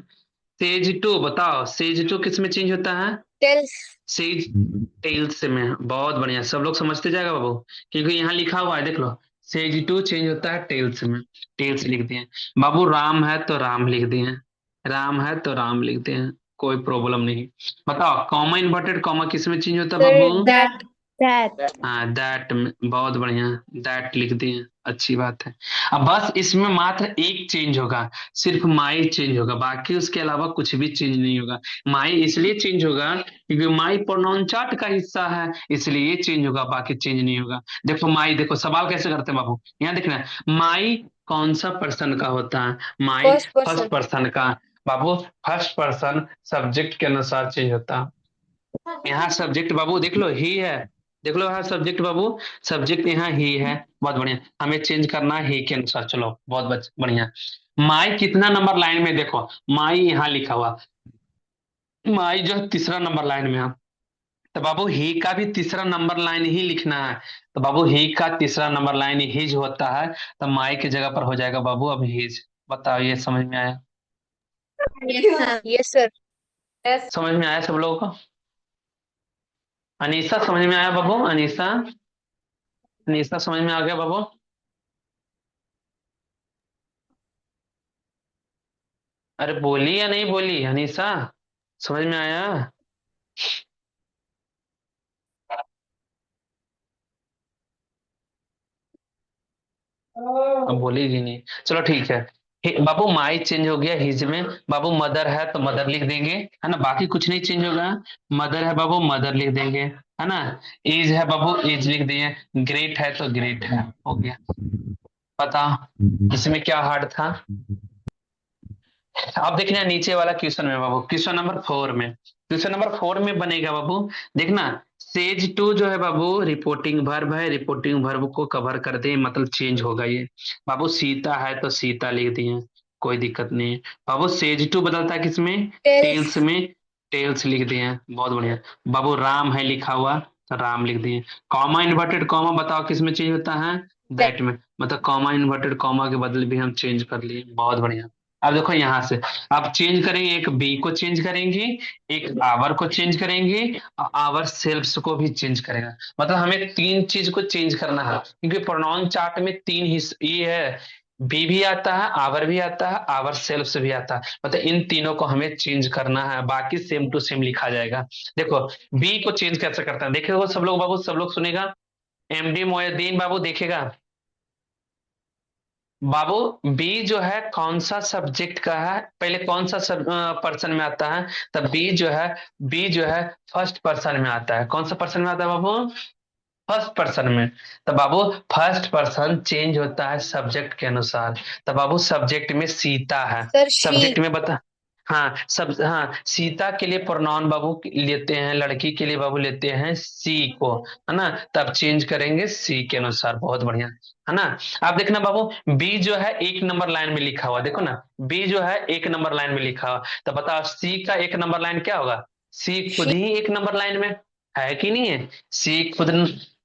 सेज 2 बताओ, सेज 2 किस में चेंज होता है? टेल्स। सेज टेल्स में, बहुत बढ़िया। सब लोग समझते जाएगा बाबू, क्योंकि यहाँ लिखा हुआ है, देख लो। सेज 2 चेंज होता है टेल्स में, टेल्स लिख दिए। बाबू राम है तो राम लिख दिए, राम है तो राम लिख दिए, कोई प्रॉब्लम नहीं। बताओ कॉमा इन्वर्टेड कॉमा किस में चेंज होता है सर बाबू? दैट। दैट। हाँ दैट में, बहुत बढ़िया। दैट लिख दिए, अच्छी बात है। अब बस इसमें मात्र एक चेंज होगा, सिर्फ माई चेंज होगा, बाकी उसके अलावा कुछ भी चेंज नहीं होगा। माई इसलिए चेंज होगा क्योंकि माई प्रोनाउन चार्ट का हिस्सा है, इसलिए ये चेंज होगा, बाकी चेंज नहीं होगा। देखो माई, देखो सवाल कैसे करते हैं बाबू, यहाँ देखना। माई कौन सा पर्सन का होता है? My first first person. Person का। बाबू फर्स्ट पर्सन सब्जेक्ट के अनुसार चेंज होता है। यहाँ सब्जेक्ट बाबू देख लो ही है, देख लो यहाँ सब्जेक्ट बाबू, सब्जेक्ट यहाँ ही है, बहुत बढ़िया। हमें चेंज करना है ही के अनुसार, चलो बहुत बढ़िया। माई कितना नंबर लाइन में? देखो माई यहाँ लिखा हुआ, माई जो है तीसरा नंबर लाइन में है। तो बाबू ही का भी तीसरा नंबर लाइन ही लिखना है। तो बाबू ही का तीसरा नंबर लाइन हिज होता है, तो माई की जगह पर हो जाएगा बाबू अब हिज। बताओ ये समझ में आया? Yes sir. समझ में आया सब लोगों को? अनीसा समझ में आया बाबू? अनीसा, अनीसा समझ में आ गया बाबू? अरे बोली या नहीं बोली अनीसा? समझ में आया? अब बोलेगी नहीं, चलो ठीक है। बाबू माई चेंज हो गया हिज में। बाबू मदर है तो मदर लिख देंगे, है ना, बाकी कुछ नहीं चेंज होगा। मदर है बाबू मदर लिख देंगे, है ना। एज है बाबू एज लिख दिए। ग्रेट है तो ग्रेट है, हो गया। पता इसमें क्या हार्ड था? अब देखना नीचे वाला क्वेश्चन में बाबू, क्वेश्चन नंबर 4 में बनेगा बाबू। देखना, सेज 2 जो है बाबू रिपोर्टिंग वर्ब है, रिपोर्टिंग वर्ब को कवर कर दे, मतलब चेंज होगा ये। बाबू सीता है तो सीता लिख दिए, कोई दिक्कत नहीं है। बाबू सेज 2 बदलता है किसमें? टेल्स। टेल्स में, टेल्स लिख दिए, बहुत बढ़िया। बाबू राम है लिखा हुआ तो राम लिख दिए। कॉमा इन्वर्टेड कॉमा बताओ किस में चेंज होता है? दैट में, मतलब कॉमा इन्वर्टेड कॉमा के बदले भी हम चेंज कर लिए, बहुत बढ़िया। अब देखो यहां से, अब चेंज करेंगे, एक बी को चेंज करेंगे, एक आवर को चेंज करेंगे, और आवर सेल्फ्स को भी चेंज करेगा। मतलब हमें 3 चीज को चेंज करना है, क्योंकि प्रोनाउन चार्ट में 3 ये है, बी भी आता है, आवर भी आता है, आवर सेल्फ्स भी आता है, मतलब इन तीनों को हमें चेंज करना है, बाकी सेम टू सेम लिखा जाएगा। देखो बी को चेंज कैसे करते हैं, देखेगा सब लोग बाबू, सब लोग सुनेगा। एमडी मोहिउद्दीन बाबू देखेगा। बाबू बी जो है कौन सा सब्जेक्ट का है, पहले कौन सा पर्सन में आता है? तब बी जो है फर्स्ट पर्सन में आता है। कौन सा पर्सन में आता है बाबू? फर्स्ट पर्सन में। तो बाबू फर्स्ट पर्सन चेंज होता है सब्जेक्ट के अनुसार। तो बाबू सब्जेक्ट में सीता है। Sir she. सब्जेक्ट में बता। हाँ हाँ, सीता के लिए प्रोनाउन बाबू लेते हैं, लड़की के लिए बाबू लेते हैं सी को, है ना। तब चेंज करेंगे सी के अनुसार। बहुत बढ़िया, है ना। आप देखना बाबू, बी जो है एक नंबर लाइन में लिखा हुआ, देखो ना, बी जो है एक नंबर लाइन में लिखा हुआ। तो बताओ सी का एक नंबर लाइन क्या होगा? सी खुद शी। ही एक नंबर लाइन में है कि नहीं है? सी खुद।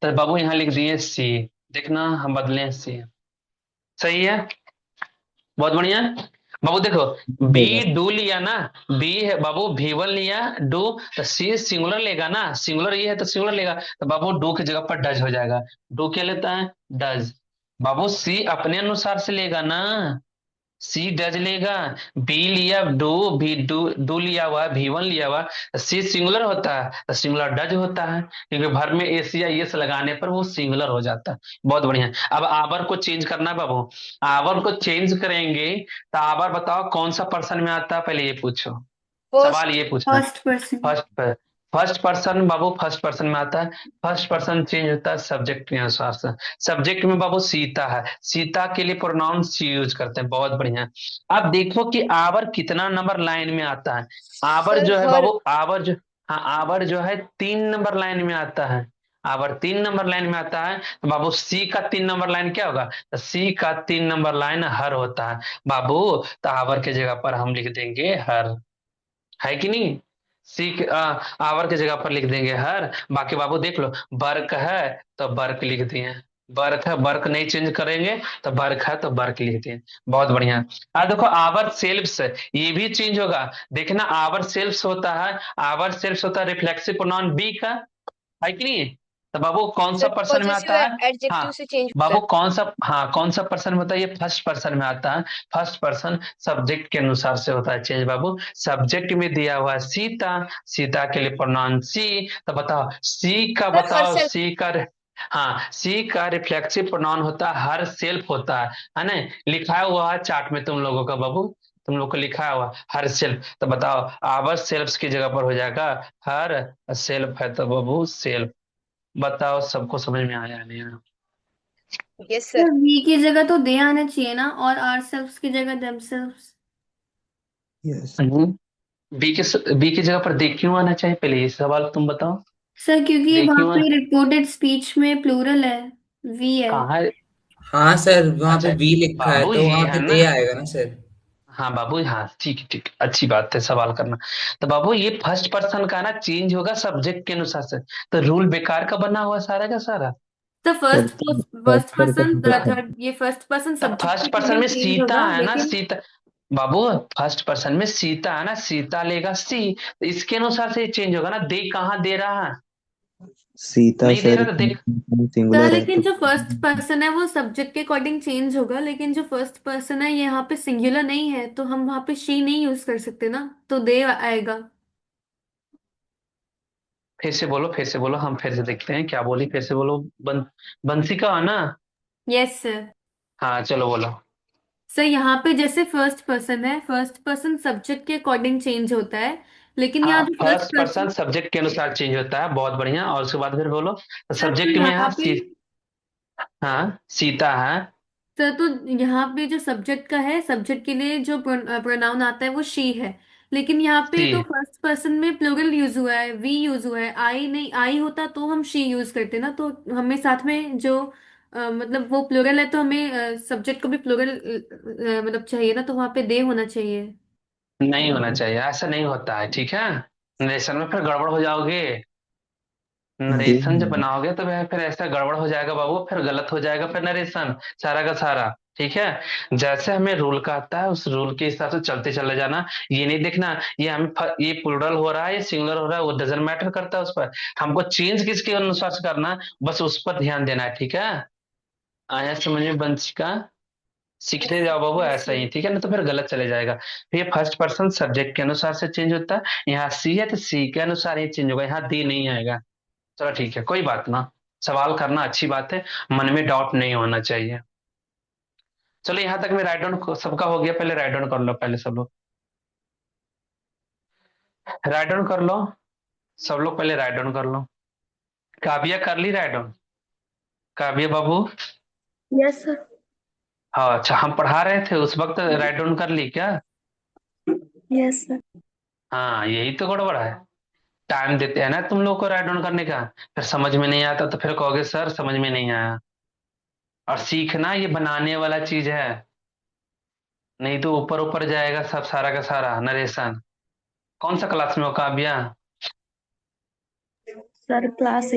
तो बाबू यहाँ लिख दिए सी। देखना हम बदले सी। सही है, बहुत बढ़िया। बाबू देखो, बी डू लिया ना, बी है बाबू भी1 लिया, डू। तो सी सिंगुलर लेगा ना, सिंगुलर ये है तो सिंगुलर लेगा। तो बाबू डू की जगह पर डज हो जाएगा। डू क्या लेता है? डज। बाबू सी अपने अनुसार से लेगा ना, सी डज लेगा। बी लिया डू, भी डू लिया हुआ, भी1 लिया हुआ। सी सिंगुलर होता है तो सिंगुलर डज होता है, क्योंकि भर में एस या एस लगाने पर वो सिंगुलर हो जाता है। बहुत बढ़िया। अब आवर को चेंज करना है बाबू। आवर को चेंज करेंगे तो आवर बताओ कौन सा पर्सन में आता है, पहले ये पूछो। सवाल फर्स्ट। ये पूछना है। First person. फर्स्ट पर फर्स्ट पर्सन बाबू, फर्स्ट पर्सन में आता है। फर्स्ट पर्सन चेंज होता है सब्जेक्ट के अनुसार से। सब्जेक्ट में बाबू सीता है, सीता के लिए प्रोनाउन सी यूज करते हैं। बहुत बढ़िया। अब देखो कि आवर कितना नंबर लाइन में आता है। आवर सर जो है हर। बाबू, आवर जो, हाँ आवर जो है 3 नंबर लाइन में आता है। आवर 3 नंबर लाइन में आता है। तो बाबू सी का 3 नंबर लाइन क्या होगा? तो सी का 3 नंबर लाइन हर होता है बाबू। तो आवर के जगह पर हम लिख देंगे हर, है कि नहीं? आवर की जगह पर लिख देंगे हर। बाकी बाबू देख लो, बर्क है तो बर्क लिख दिए। बर्क है, बर्क नहीं चेंज करेंगे। तो बर्क है तो बर्क लिख दिए। बहुत बढ़िया। देखो आवर सेल्फ्स, ये भी चेंज होगा। देखना आवर सेल्फ्स होता है, आवर सेल्फ्स होता है रिफ्लेक्सिव प्रोनाउन बी का, है कि नहीं? तो बाबू कौन सा सर पर्सन में पॉजेसिव आता है? हाँ एडजेक्टिव से चेंज होता बाबू, है। कौन सा, हाँ कौन सा पर्सन में होता है? ये फर्स्ट पर्सन में आता है। फर्स्ट पर्सन सब्जेक्ट के अनुसार से होता है चेंज बाबू। सब्जेक्ट में दिया हुआ है सीता, सीता के लिए प्रोनाउन सी। तो बताओ सी का, सर हर बताओ सेल्फ। सी का, हाँ सी का रिफ्लेक्सिव प्रोनाउन होता है हर सेल्फ होता है ना। लिखा हुआ है चार्ट में तुम लोगों का बाबू, तुम लोग को लिखा हुआ हर सेल्फ। तो बताओ आवर सेल्फ की जगह पर हो जाएगा हर, सेल्फ है तो बाबू सेल्फ। बताओ सबको समझ में आया नहीं आया? Yes sir sir. वी की जगह तो दे आना चाहिए ना, और आर सेल्फ्स की जगह देमसेल्व्स। यस। बी की जगह पर दे क्यों आना चाहिए, पहले ये सवाल तुम बताओ। सर क्योंकि दे वहां क्यों पे रिपोर्टेड स्पीच में प्लूरल है, वी है। कहाँ है? हाँ सर, वहां पे अच्छा वी लिखा है बाबू तो ये वहां है पे ना। दे आएगा ना सर। हाँ बाबू, हाँ ठीक है ठीक है, अच्छी बात है सवाल करना। तो बाबू ये फर्स्ट पर्सन का ना चेंज होगा सब्जेक्ट के अनुसार से। तो रूल बेकार का बना हुआ सारा का सारा। तो sir first first proper person का थर्ड, ये फर्स्ट पर्सन तब सब्जेक्ट के फर्स्ट पर्सन अकॉर्डिंग में चेंज सीता होगा, है ना, लेकिन सीता। बाबू फर्स्ट पर्सन में सीता है ना, सीता लेगा सी। तो इसके अनुसार से चेंज होगा ना। दे कहाँ दे रहा है? सीता नहीं दे सर रहा तो देख। तो सिंगुलर है लेकिन तो जो फर्स्ट पर्सन है वो सब्जेक्ट के अकॉर्डिंग चेंज होगा, लेकिन जो फर्स्ट पर्सन है ये यहाँ पे सिंगुलर नहीं है, तो हम वहां पे शी नहीं यूज कर सकते ना, तो दे आएगा। फिर से बोलो, फिर से बोलो, हम फिर से देखते हैं क्या बोली, फिर से बोलो। बंसिका है ना? Yes sir. हाँ चलो बोलो। सर यहाँ पे जैसे फर्स्ट पर्सन है, फर्स्ट पर्सन सब्जेक्ट के अकॉर्डिंग चेंज होता है, लेकिन हाँ यहाँ जो first first person person. Subject के अनुसार चेंज होता है। बहुत बढ़िया। और उसके बाद फिर बोलो। सर तो सब्जेक्ट में यहाँ यहाँ पे हाँ सीता है। सर तो यहाँ पे जो सब्जेक्ट का है, सब्जेक्ट के लिए जो प्रोनाउन आता है वो शी है, लेकिन यहाँ पे सी तो फर्स्ट पर्सन में प्लूरल यूज हुआ है, वी यूज हुआ है, आई नहीं, आई होता तो हम शी यूज करते ना, तो हमें साथ में जो मतलब वो प्लूरल है, तो हमें सब्जेक्ट को भी प्लूरल मतलब चाहिए ना, तो वहाँ पे दे होना चाहिए। नहीं होना चाहिए, ऐसा नहीं होता है, ठीक है। नरेशन में फिर गड़बड़ हो जाओगे। डी। नरेशन जब बनाओगे तो फिर ऐसा गड़बड़ हो जाएगा बाबू, फिर गलत हो जाएगा फिर नरेशन सारा का सारा। ठीक है, जैसे हमें रूल का आता है उस रूल के हिसाब से चलते चले जाना। ये नहीं देखना ये ये प्लूरल हो रहा है, ये सिंगुलर हो रहा है, वो डजंट मैटर करता है उस पर। हमको चेंज किसके अनुसार से करना, बस उस पर ध्यान देना है, ठीक है। आया समझ में वंशिका? यस सीखते जाओ बाबू यस ऐसा सर। ही, ठीक है ना, तो फिर गलत चले जाएगा। फिर ये फर्स्ट पर्सन सब्जेक्ट के अनुसार से चेंज होता है। यहाँ सी है तो सी के अनुसार ही चेंज होगा, यहाँ दी नहीं आएगा। चलो ठीक है, कोई बात ना। सवाल करना अच्छी बात है, मन में डाउट नहीं होना चाहिए। चलो यहाँ तक में राइट डाउन सबका हो गया। पहले राइट डाउन कर लो, पहले सब लोग राइट डाउन कर लो। सब लोग पहले राइट डाउन कर लो। काव्या कर ली राइट डाउन? काव्य बाबू। Yes sir. हाँ अच्छा, हम पढ़ा रहे थे उस वक्त राइट डाउन कर ली क्या? Yes sir. हाँ यही तो गड़बड़ है। टाइम देते हैं ना तुम लोग को राइट डाउन करने का, फिर समझ में नहीं आता तो फिर कहोगे सर समझ में नहीं आया। और सीखना ये बनाने वाला चीज है, नहीं तो ऊपर ऊपर जाएगा सब सारा का सारा नरेशन। कौन सा क्लास में हो काव्या? सर क्लास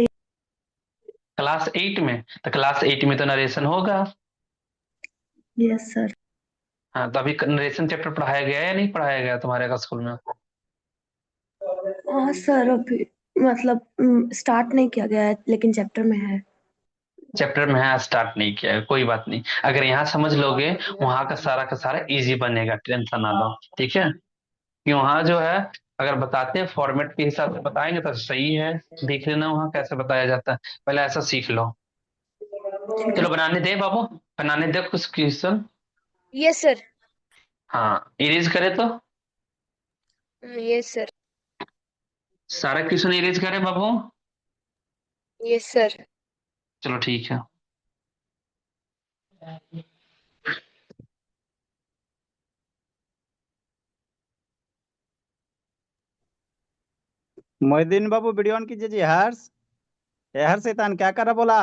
क्लास 8 में? तो क्लास 8 में तो नरेशन होगा। Yes sir. हाँ तो अभी नरेशन चैप्टर पढ़ाया गया है या नहीं पढ़ाया गया तुम्हारे का स्कूल में? हाँ सर, अभी मतलब स्टार्ट नहीं किया गया है लेकिन चैप्टर में है। चैप्टर में है, स्टार्ट नहीं किया है, कोई बात नहीं। अगर यहाँ समझ लोगे वहां का सारा इजी बनेगा, टेंशन ना लो। ठीक है, कि वहाँ जो है अगर बताते हैं फॉर्मेट के हिसाब से बताएंगे तो सही है। देख लेना वहाँ कैसे बताया जाता है, पहले ऐसा सीख लो। ठीक है। चलो बनाने दे बाबू, बनाने दे कुछ क्वेश्चन। Yes sir. हाँ इरेज करे तो यस सर। सारा क्वेश्चन इरेज करे बाबू। Yes sir. चलो ठीक है। मोहिद्दीन बाबू वीडियो ऑन कीजिए जी। हर्ष, ए हर्ष शैतान क्या कर रहा बोला?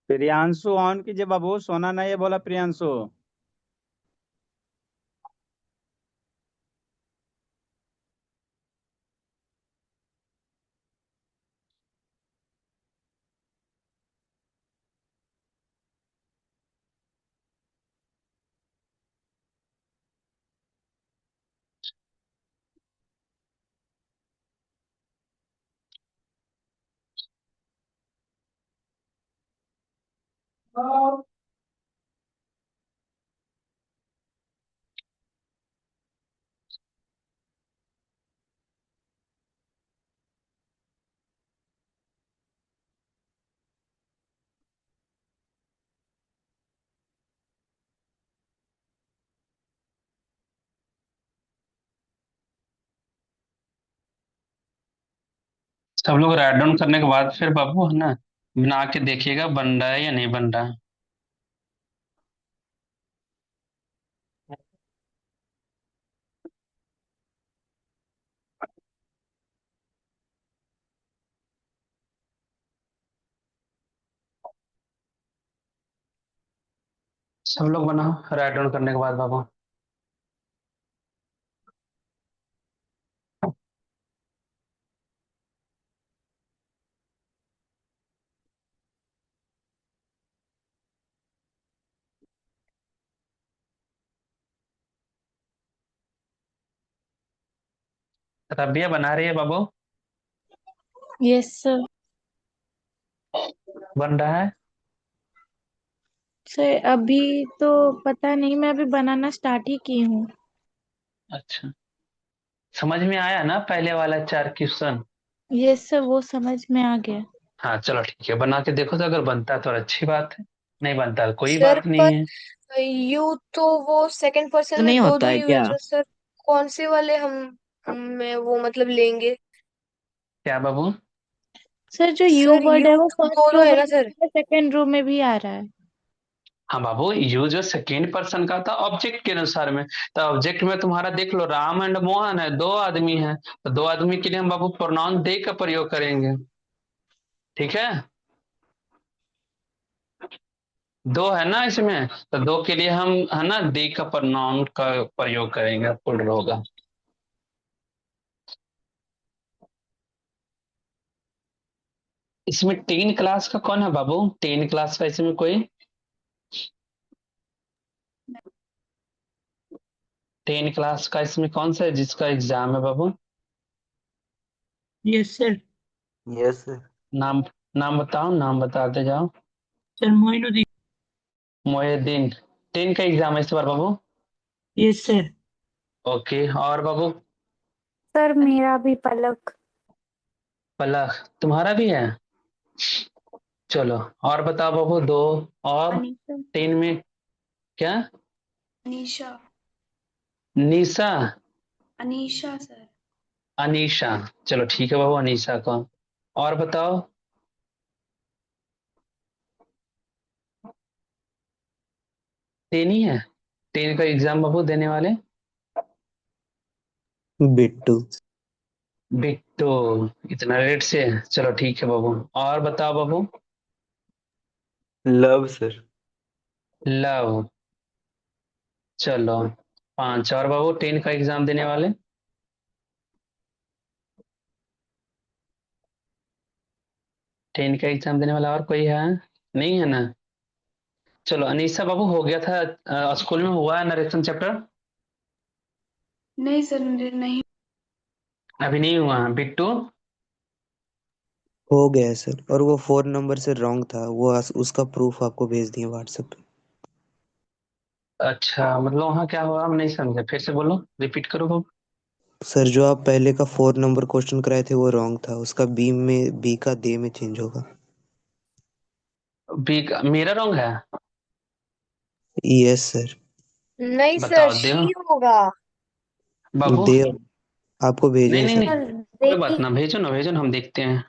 प्रियांशु ऑन कीजिए बाबू, सोना नहीं है बोला प्रियांशु। सब लोग राइट डाउन करने के बाद फिर बाबू है ना बना के देखिएगा बन रहा है या नहीं बन रहा है। सब लोग बनाओ राइट डाउन करने के बाद बाबू। रबिया बना रही है बाबू? Yes sir. बन रहा है? सर अभी तो पता नहीं, मैं अभी बनाना स्टार्ट ही की हूँ। अच्छा, समझ में आया ना पहले वाला 4 क्वेश्चन? यस सर, वो समझ में आ गया। हाँ चलो ठीक है, बना के देखो, तो अगर बनता है तो अच्छी बात है, नहीं बनता तो कोई सर बात नहीं पर है। यू तो वो सेकंड पर्सन में नहीं दो होता दो है यू है, क्या? तो सर कौन से वाले हम वो मतलब लेंगे? क्या बाबू? सर जो यू सर वर्ड है यू वो तो फर्स्ट रो दोनों है में ना सर? भी सेकंड रो में भी आ रहा है। हाँ बाबू, यू जो सेकेंड पर्सन का था ऑब्जेक्ट के अनुसार में, तो ऑब्जेक्ट में तुम्हारा देख लो, राम एंड मोहन है, 2 आदमी है, तो 2 आदमी के लिए हम बाबू प्रोनाउन दे का प्रयोग करेंगे। ठीक है, 2 है ना इसमें, तो 2 के लिए हम है ना दे का प्रोनाउन का प्रयोग करेंगे, पुल होगा। इसमें 10 क्लास का कौन है बाबू? 10 क्लास का इसमें कोई? 10 क्लास का इसमें कौन सा है जिसका एग्जाम है बाबू? Yes sir. Yes sir. नाम, नाम बताओ, नाम बताते जाओ। सर मोइनुद्दीन। मोहिउद्दीन। 10 का एग्जाम है इस बार बाबू? Yes sir. ओके, और बाबू? सर मेरा भी पलक। पलक तुम्हारा भी है? चलो, और बताओ बाबू, 2 और अनीता। 10 में क्या? अनीशा। निशा? अनीशा सर। अनीशा, चलो ठीक है बाबू, अनीशा का। और बताओ। 10 ही है? 10 का एग्जाम बाबू देने वाले? बिट्टू। बिट्टू। इतना लेट से? चलो ठीक है बाबू, और बताओ बाबू। Love sir. लव, चलो 5। और बाबू 10 का एग्जाम देने वाले? 10 का एग्जाम देने वाला और कोई है? नहीं है ना? चलो अनीशा बाबू, हो गया था स्कूल में हुआ है नरेशन चैप्टर? नहीं सर, नहीं। अभी नहीं हुआ। बिट्टू? हो गया है सर, और वो 4 नंबर से रॉन्ग था, वो उसका प्रूफ आपको भेज दिए व्हाट्सएप पे। अच्छा, मतलब वहाँ क्या हुआ, हम नहीं समझे, फिर से बोलो, रिपीट करो बाबू। सर जो आप पहले का 4 नंबर क्वेश्चन कराए थे वो रॉन्ग था, उसका बी का दे में चेंज होगा। बी का मेरा रॉन्ग है? Yes sir. नहीं सर, बताओ दे शी होगा। बाबू। दे आपको भेजे नहीं हैं नहीं सर। नहीं, सर कोई बात देखिए। ना, भेजो ना, भेजो ना, हम देखते हैं।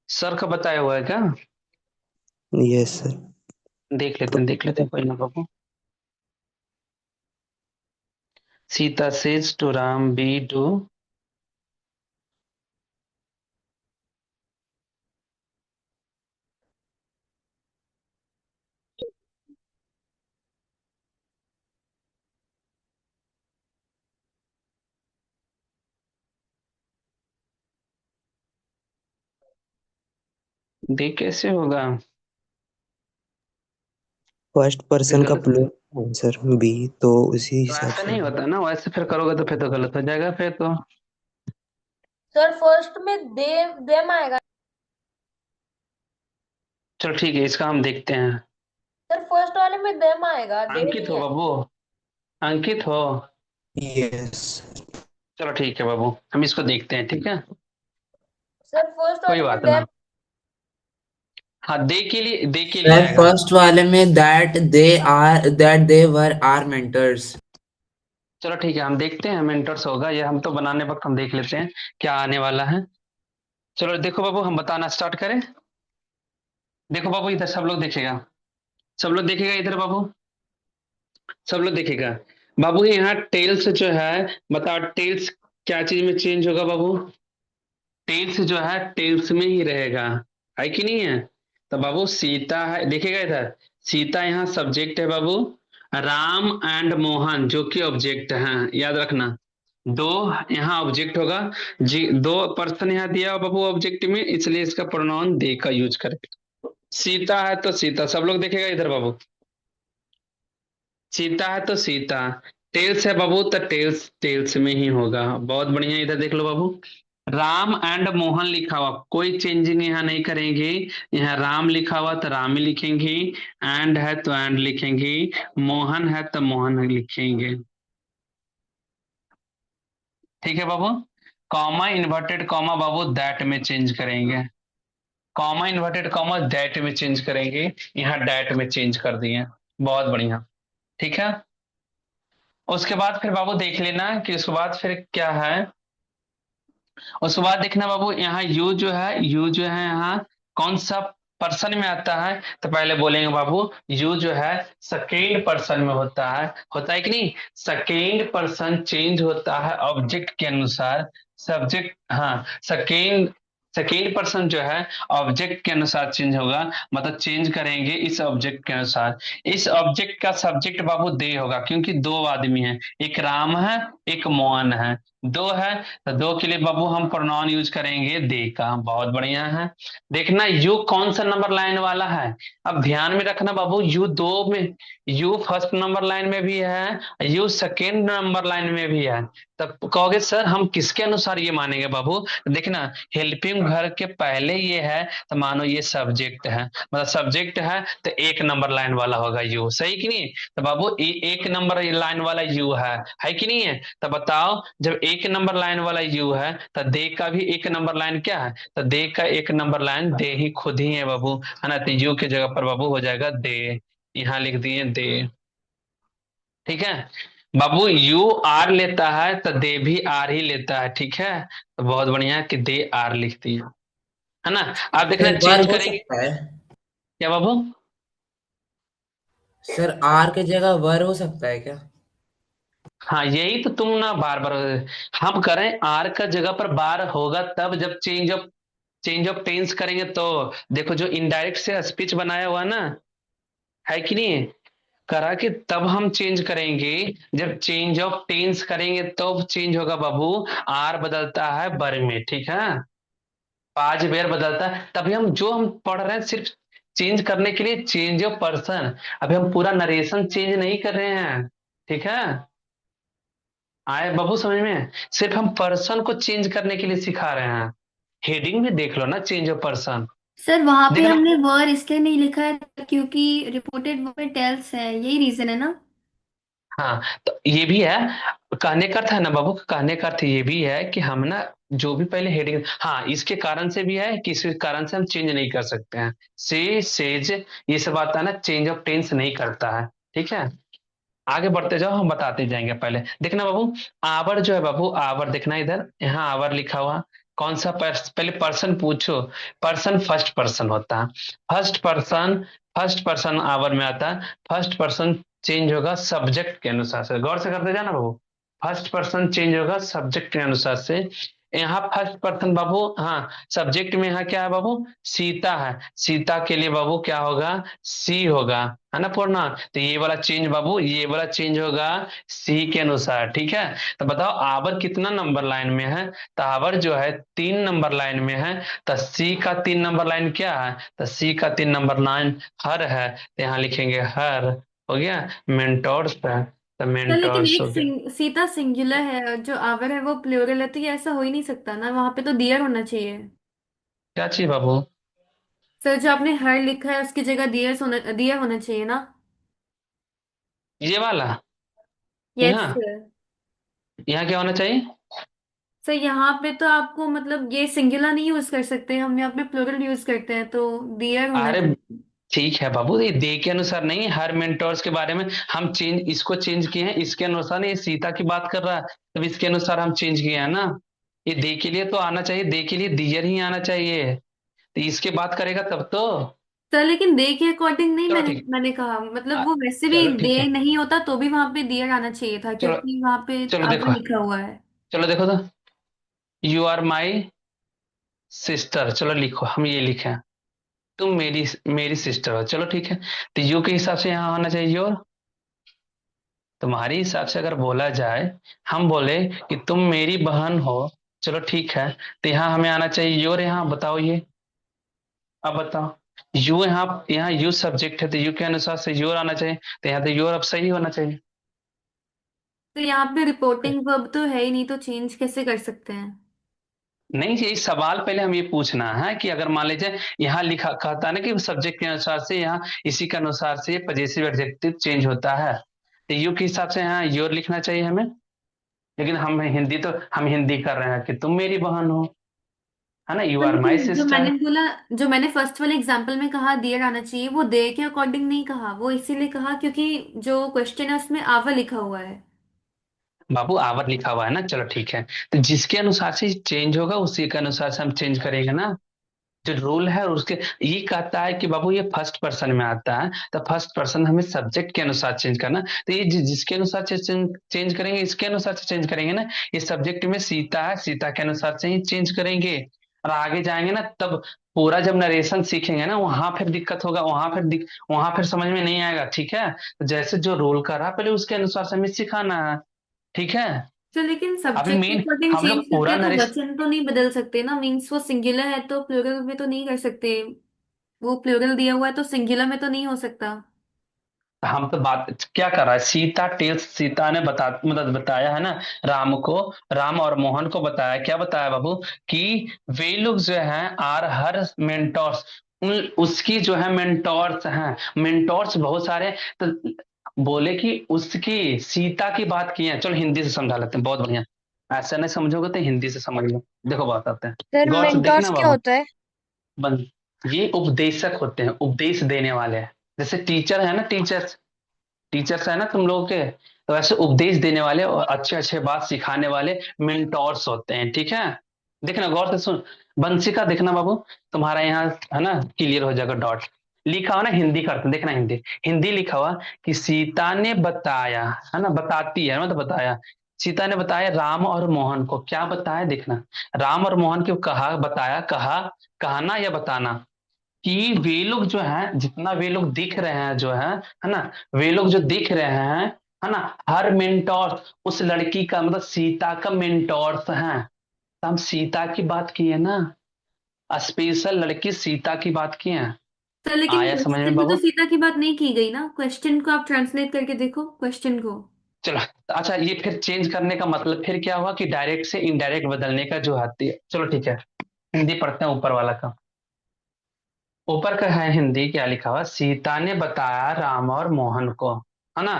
सर का बताया हुआ है क्या? Yes sir. देख लेते हैं, कोई ना बाबू। Sita says to Ram, B two. दे कैसे होगा? फर्स्ट फिर पर्सन का गलत, प्लूरल आंसर बी, तो उसी तो हिसाब ऐसा से। नहीं होता ना, वैसे फिर करोगे तो फिर तो गलत हो जाएगा फिर तो। सर फर्स्ट में देम आएगा। चलो ठीक है, इसका हम देखते हैं। सर फर्स्ट वाले में देम आएगा, दे अंकित नहीं हो है। बाबू? अंकित हो? यस। चलो ठीक है बाबू, हम इसको देखते हैं, ठीक है। सर फर्स्ट कोई वाले में बात देम। ना। हाँ, दे के लिए सर आएगा। फर्स्ट वाले में that they were are mentors. चलो ठीक है, हम देखते हैं, मेंटर्स होगा, ये हम तो बनाने वक्त हम देख लेते हैं क्या आने वाला है। चलो देखो बाबू, हम बताना स्टार्ट करें। देखो बाबू, इधर सब लोग देखेगा, सब लोग देखेगा इधर बाबू, सब लोग देखेगा। बाबू यहाँ टेल्स जो है, बताओ टेल्स क्या चीज में चेंज होगा बाबू? टेल्स जो है टेल्स में ही रहेगा, है कि नहीं है? तो बाबू सीता है, देखिएगा इधर, सीता यहाँ सब्जेक्ट है बाबू, राम एंड मोहन जो कि ऑब्जेक्ट हैं, याद रखना। 2 यहाँ ऑब्जेक्ट होगा, जी 2 पर्सन यहाँ दिया हुआ बाबू ऑब्जेक्ट में, इसलिए इसका प्रोनाउन दे का यूज करें। सीता है तो सीता, सब लोग देखेगा इधर बाबू, सीता है तो सीता, टेल्स है बाबू, तो टेल्स टेल्स में ही होगा। बहुत बढ़िया, इधर देख लो बाबू। राम एंड मोहन लिखा हुआ, कोई चेंजिंग यहाँ नहीं करेंगे। यहाँ राम लिखा हुआ तो राम ही लिखेंगे, एंड है तो एंड लिखेंगे, मोहन है तो मोहन लिखेंगे। ठीक है बाबू। कॉमा इन्वर्टेड कॉमा बाबू दैट में चेंज करेंगे। कॉमा इन्वर्टेड कॉमा दैट में चेंज करेंगे, यहाँ दैट में चेंज कर दिए। बहुत बढ़िया। ठीक है। उसके बाद फिर बाबू देख लेना कि उसके बाद फिर क्या है। उसके बाद देखना बाबू, यहाँ यू जो है, यू जो है यहाँ कौन सा पर्सन में आता है, तो पहले बोलेंगे बाबू यू जो है सेकेंड पर्सन में होता है कि नहीं। सेकेंड पर्सन चेंज होता है ऑब्जेक्ट के अनुसार। सब्जेक्ट, हाँ, सेकेंड सेकेंड पर्सन जो है ऑब्जेक्ट के अनुसार चेंज होगा, मतलब चेंज करेंगे इस ऑब्जेक्ट के अनुसार। इस ऑब्जेक्ट का सब्जेक्ट बाबू दे होगा, क्योंकि दो आदमी हैं, एक राम है एक मोहन है, दो है, तो दो के लिए बाबू हम प्रोनाउन यूज करेंगे दे का। बहुत बढ़िया है। देखना यू कौन सा नंबर लाइन वाला है। अब ध्यान में रखना बाबू, यू दो में, यू फर्स्ट नंबर लाइन में भी है, यू सेकेंड नंबर लाइन में भी है। तब कहोगे सर हम किसके अनुसार ये मानेंगे बाबू। देखना, हेल्पिंग वर्ब के पहले ये है तो मानो ये सब्जेक्ट है, मतलब सब्जेक्ट है तो एक नंबर लाइन वाला होगा यू, सही कि नहीं। तो बाबू एक नंबर लाइन वाला यू है कि नहीं है। तो बताओ, जब एक नंबर लाइन वाला यू है तो दे का भी एक नंबर लाइन क्या है, तो दे का एक नंबर लाइन दे ही खुद ही है बाबू, है ना। तो यू के जगह पर बाबू हो जाएगा दे, यहाँ लिख दिए दे। ठीक है बाबू, यू आर लेता है तो दे भी आर ही लेता है। ठीक है, तो बहुत बढ़िया कि दे आर लिख दिया, है ना। आप देखना सर वर चेंज हो करेंगे सकता है। क्या बाबू। सर आर के जगह वर हो सकता है क्या? हाँ, यही तो तुम ना बार बार हम करें, आर का जगह पर बार होगा तब जब चेंज ऑफ टेंस करेंगे तो। देखो जो इनडायरेक्ट से स्पीच बनाया हुआ ना, है कि नहीं, करा कि तब हम चेंज करेंगे। जब चेंज ऑफ टेंस करेंगे तो चेंज होगा बाबू, आर बदलता है बर में। ठीक है, पांच बेर बदलता है, तभी हम पढ़ रहे हैं सिर्फ चेंज करने के लिए चेंज ऑफ पर्सन। अभी हम पूरा नरेशन चेंज नहीं कर रहे हैं। ठीक है, आए बाबू समझ में, सिर्फ हम पर्सन को चेंज करने के लिए सिखा रहे हैं। हेडिंग में देख लो ना, चेंज ऑफ पर्सन। सर वहां पे देखना, हमने वर इसलिए नहीं लिखा है क्योंकि रिपोर्टेड वर्ब में टेल्स है, यही रीजन है ना। हाँ, तो ये भी है। कहने का अर्थ है ना बाबू, कहने का अर्थ ये भी है कि हम ना जो भी पहले हेडिंग, हाँ, इसके कारण से भी है कि इस कारण से हम चेंज नहीं कर सकते हैं। से सेज ये सब आता है ना, चेंज ऑफ टेंस नहीं करता है। ठीक है, आगे बढ़ते जाओ, हम बताते जाएंगे। पहले देखना बाबू, आवर जो है बाबू, आवर देखना इधर, यहाँ आवर लिखा हुआ कौन सा पहले पर्सन पूछो। पर्सन फर्स्ट पर्सन होता है। फर्स्ट पर्सन आवर में आता है। फर्स्ट पर्सन चेंज होगा सब्जेक्ट के अनुसार से, गौर से करते जाना बाबू। फर्स्ट पर्सन चेंज होगा सब्जेक्ट के अनुसार से। यहाँ फर्स्ट पर्सन बाबू, हाँ, सब्जेक्ट में यहाँ क्या है बाबू, सीता है, सीता के लिए बाबू क्या होगा, सी होगा, है ना पूर्णा। तो ये वाला चेंज बाबू, ये वाला चेंज होगा सी के अनुसार। ठीक है, तो बताओ आवर कितना नंबर लाइन में है, तो आवर जो है 3 नंबर लाइन में है। तो सी का 3 नंबर लाइन क्या है, तो सी का 3 नंबर लाइन हर है, तो यहाँ लिखेंगे हर। हो गया, मेंटोर्स है तो सर लेकिन मेंटोर्स एक हो गया। सीता सिंगुलर है और जो आवर है वो प्लूरल है, तो ये ऐसा हो ही नहीं सकता ना, वहां पे तो डियर होना चाहिए। क्या चाहिए बाबू, सर जो आपने हर लिखा है उसकी जगह डियर होना चाहिए ना। ये वाला, यस यहाँ सर। यहाँ क्या होना चाहिए। सर यहाँ पे तो आपको मतलब ये सिंगुलर नहीं यूज कर सकते, हम यहाँ पे प्लूरल यूज करते हैं, तो डियर होना अरे चाहिए। ठीक है बाबू, ये दे के अनुसार नहीं, हर मेंटोर्स के बारे में हम इसको चेंज किए हैं, इसके अनुसार नहीं, ये सीता की बात कर रहा है, तब इसके अनुसार हम चेंज किए हैं ना। ये दे के लिए तो आना चाहिए, दे के लिए दियर ही आना चाहिए, तो इसके बात करेगा तब तो। सर लेकिन डे के अकॉर्डिंग नहीं, चलो मैंने ठीक, मैंने कहा मतलब आ, वो वैसे भी चलो ठीक डे है, नहीं होता तो भी वहां पे डियर आना चाहिए था, चलो, क्योंकि वहां पे चलो आवर देखो, लिखा हुआ है। चलो देखो तो, यू आर माई सिस्टर, चलो लिखो, हम ये लिखे हैं, तुम मेरी मेरी सिस्टर हो, चलो ठीक है। तो यू के हिसाब से यहाँ होना चाहिए योर। तुम्हारे हिसाब से अगर बोला जाए, हम बोले कि तुम मेरी बहन हो, चलो ठीक है, तो यहाँ हमें आना चाहिए योर। यहाँ बताओ ये, अब बताओ, यू यहाँ यहाँ यू सब्जेक्ट है तो यू के अनुसार से योर आना चाहिए, तो यहाँ तो योर अब सही होना चाहिए। तो यहाँ पे रिपोर्टिंग वर्ब तो है ही नहीं, तो चेंज कैसे कर सकते हैं? नहीं, यही सवाल पहले हम ये पूछना है कि अगर मान लीजिए यहाँ लिखा कहता है ना कि सब्जेक्ट के अनुसार से यहाँ इसी के अनुसार से ये पजेसिव एडजेक्टिव चेंज होता है, तो यू के हिसाब से यहाँ योर लिखना चाहिए हमें। लेकिन हम हिंदी कर रहे हैं कि तुम मेरी बहन हो, है ना, यू हाँ, आर माई लेकिन जो मैंने सिस्टर। बोला, जो मैंने फर्स्ट वाले एग्जांपल में कहा देयर आना चाहिए, वो दे के अकॉर्डिंग नहीं कहा, वो इसीलिए कहा क्योंकि जो क्वेश्चन है उसमें आवर लिखा हुआ है। बाबू आवर लिखा हुआ है ना, चलो ठीक है। तो जिसके अनुसार से चेंज होगा उसी के अनुसार से हम चेंज करेंगे ना, जो रूल है। और उसके ये कहता है कि बाबू ये फर्स्ट पर्सन में आता है, तो फर्स्ट पर्सन हमें सब्जेक्ट के अनुसार चेंज करना। तो ये जिसके अनुसार से चेंज करेंगे, इसके अनुसार से चेंज करेंगे ना। ये सब्जेक्ट में सीता है, सीता के अनुसार से ही चेंज करेंगे। और आगे जाएंगे ना तब पूरा जब नरेशन सीखेंगे ना, वहां फिर दिक्कत होगा, वहां फिर समझ में नहीं आएगा, ठीक है। तो जैसे जो रोल कर रहा है पहले उसके अनुसार से हमें सिखाना है, ठीक है। तो लेकिन अभी सब्जेक्ट के मेन अकॉर्डिंग हम चेंज लोग करते पूरा हैं तो नरेश वचन तो नहीं बदल सकते ना, मीन्स वो सिंगुलर है तो प्लूरल में तो नहीं कर सकते, वो प्लूरल दिया हुआ है तो सिंगुलर में तो नहीं हो सकता। हम तो बात क्या कर रहा है, सीता ने बताया है ना राम को, राम और मोहन को बताया, क्या बताया बाबू, कि वे लोग जो है आर हर मेंटोर्स, उसकी जो है मेंटोर्स हैं, मेंटोर्स बहुत सारे। तो बोले कि उसकी सीता की बात की है। चलो हिंदी से समझा लेते हैं, बहुत बढ़िया। ऐसा नहीं समझोगे तो हिंदी से समझ लो। देखो बात आते हैं, सर गौर से मेंटोर्स देखना क्या बाबू। होता है? बन ये उपदेशक होते हैं, उपदेश देने वाले। जैसे टीचर है ना, टीचर्स है ना तुम लोगों के, तो ऐसे उपदेश देने वाले और अच्छे अच्छे बात सिखाने वाले मेंटोर्स होते हैं, ठीक है। देखना गौर से सुन, वंशिका देखना बाबू, तुम्हारा यहाँ है ना क्लियर हो जाएगा। डॉट लिखा हुआ ना, हिंदी करते हैं, देखना हिंदी, हिंदी लिखा हुआ कि सीता ने बताया, है ना, बताती है मतलब बताया। सीता ने बताया राम और मोहन को, क्या बताया देखना, राम और मोहन को कहा, बताया, कहा, कहना या बताना, कि वे लोग जो है, जितना वे लोग दिख रहे हैं जो है ना, वे लोग जो दिख रहे हैं, है ना, हर मेंटोर उस लड़की का मतलब सीता का मेंटोर्स हैं। तो हम सीता की बात की है ना, स्पेशल लड़की सीता की बात की है। तो लेकिन आया समझ में क्वेश्चन में तो बाबू। सीता की बात नहीं की गई ना, क्वेश्चन को आप ट्रांसलेट करके देखो क्वेश्चन को। चलो अच्छा, ये फिर चेंज करने का मतलब फिर क्या हुआ कि डायरेक्ट से इनडायरेक्ट बदलने का जो आती है। चलो ठीक है, हिंदी पढ़ते हैं ऊपर वाला का। ऊपर का है हिंदी, क्या लिखा हुआ, सीता ने बताया राम और मोहन को, है ना।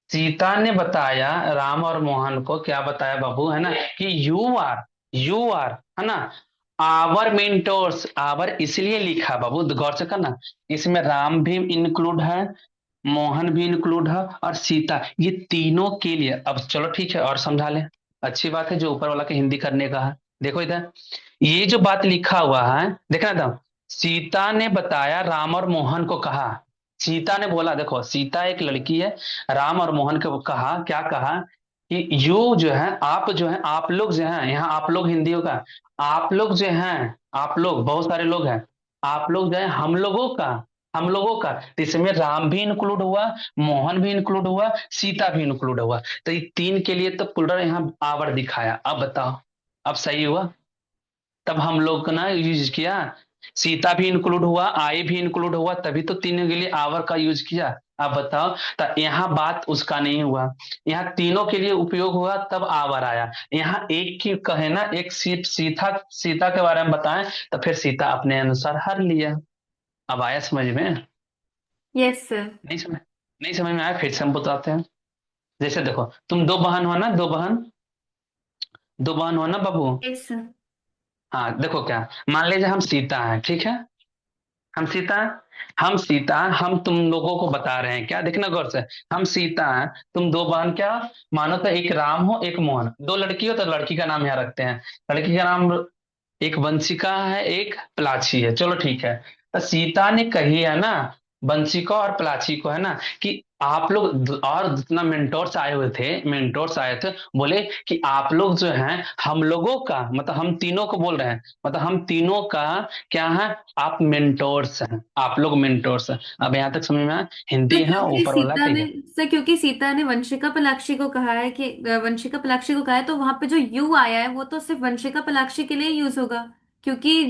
सीता ने बताया राम और मोहन को, क्या बताया बाबू, है ना, कि यू आर है ना आवर मेंटोर्स। आवर इसलिए लिखा बाबू, गौर से करना, इसमें राम भी इंक्लूड है, मोहन भी इंक्लूड है, और सीता, ये तीनों के लिए। अब चलो ठीक है और समझा लें। अच्छी बात है जो ऊपर वाला के हिंदी करने का है। देखो इधर ये जो बात लिखा हुआ है, देखना था, सीता ने बताया राम और मोहन को कहा। सीता ने बोला, देखो सीता एक लड़की है, राम और मोहन को कहा, क्या कहा, कि यू जो है, आप जो है, आप लोग जो है, यहाँ आप लोग हिंदी होगा, आप लोग जो हैं, आप लोग बहुत सारे लोग हैं, आप लोग जो है, हम लोगों का। तो इसमें राम भी इंक्लूड हुआ, मोहन भी इंक्लूड हुआ, सीता भी इंक्लूड हुआ। तो ये तीन के लिए तो प्लुरल यहाँ आवर दिखाया। अब बताओ, अब सही हुआ। तब हम लोग ना यूज किया, सीता भी इंक्लूड हुआ, आई भी इंक्लूड हुआ, तभी तो तीनों के लिए आवर का यूज किया। अब बताओ, तो यहाँ बात उसका नहीं हुआ, यहाँ तीनों के लिए उपयोग हुआ तब आवर आया। यहाँ एक की कहे ना, एक सीता सीता के बारे में बताएं, तो फिर सीता अपने अनुसार हर लिया। अब आया समझ में? Yes sir. नहीं समझ नहीं समझ में आया, फिर से हम बताते हैं। जैसे देखो, तुम दो बहन हो ना, दो बहन हो ना बाबू। Yes sir. हाँ देखो, क्या मान लीजिए हम सीता हैं, ठीक है, हम सीता हैं, हम तुम लोगों को बता रहे हैं, क्या देखना गौर से, हम सीता हैं, तुम दो बहन, क्या मानो, तो एक राम हो एक मोहन, दो लड़की हो तो लड़की का नाम यहाँ रखते हैं, लड़की का नाम एक वंशिका है एक प्लाची है। चलो ठीक है, तो सीता ने कही है ना वंशिका और प्लाची को, है ना, कि आप लोग और जितना मेंटोर्स आए थे, बोले कि आप लोग जो हैं, हम लोगों का मतलब हम तीनों को बोल रहे हैं, मतलब हम तीनों का क्या है, आप मेंटोर्स हैं, आप लोग मेंटोर्स हैं। अब यहाँ तक समझ में आया, तो हिंदी है क्योंकि ऊपर वाला सीता ने कही। सर, क्योंकि सीता ने वंशिका पलाक्षी को कहा है कि वंशिका पलाक्षी को कहा है, तो वहां पे जो यू आया है वो तो सिर्फ वंशिका पलाक्षी के लिए यूज होगा, क्योंकि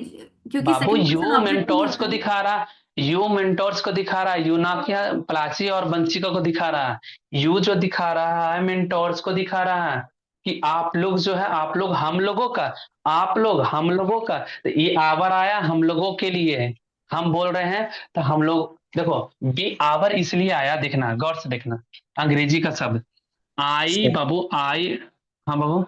क्योंकि बाबू सेकंड पर्सन यू ऑब्जेक्ट नहीं मेंटोर्स को होता। दिखा रहा, यू मेंटोर्स को दिखा रहा है, यू ना क्या प्लाची और वंशिका को दिखा रहा है। यू जो दिखा रहा है मेंटोर्स को दिखा रहा है कि आप लोग जो है, आप लोग हम लोगों का, आप लोग हम लोगों का। तो ये आवर आया हम लोगों के लिए है, हम बोल रहे हैं। तो हम लोग देखो, बी आवर इसलिए आया, देखना गौर से देखना, अंग्रेजी का शब्द आई सर बाबू, आई। हाँ बाबू।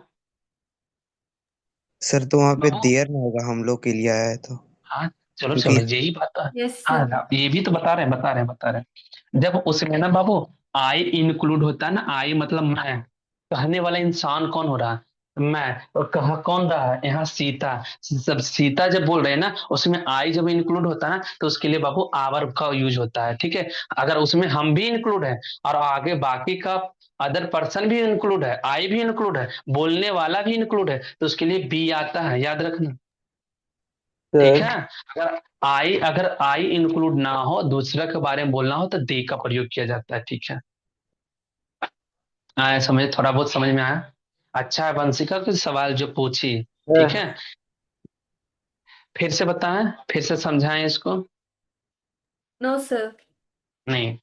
सर तो वहाँ पे बाबू देयर ना होगा, हम लोग के लिए आया है तो, हाँ, चलो क्योंकि चलो यही बात है। Yes sir. हाँ ये भी तो बता रहे हैं, बता रहे हैं, बता रहे हैं। जब उसमें ना बाबू आई इंक्लूड होता है ना, आई मतलब मैं, कहने वाला इंसान कौन हो रहा है, मैं। और कहा कौन रहा है यहाँ, सीता। जब सीता जब बोल रहे हैं ना, उसमें आई जब इंक्लूड होता है ना, तो उसके लिए बाबू आवर का यूज होता है, ठीक है। अगर उसमें हम भी इंक्लूड है और आगे बाकी का अदर पर्सन भी इंक्लूड है, आई भी इंक्लूड है, बोलने वाला भी इंक्लूड है, तो उसके लिए बी आता है, याद रखना। ठीक सर है। अगर आई इंक्लूड ना हो, दूसरे के बारे में बोलना हो, तो दे का प्रयोग किया जाता है, ठीक है। आया समझ, थोड़ा बहुत समझ में आया। अच्छा है वंशिका, कुछ सवाल जो पूछी, ठीक है, फिर से बताएं, फिर से समझाएं इसको। No sir. नहीं,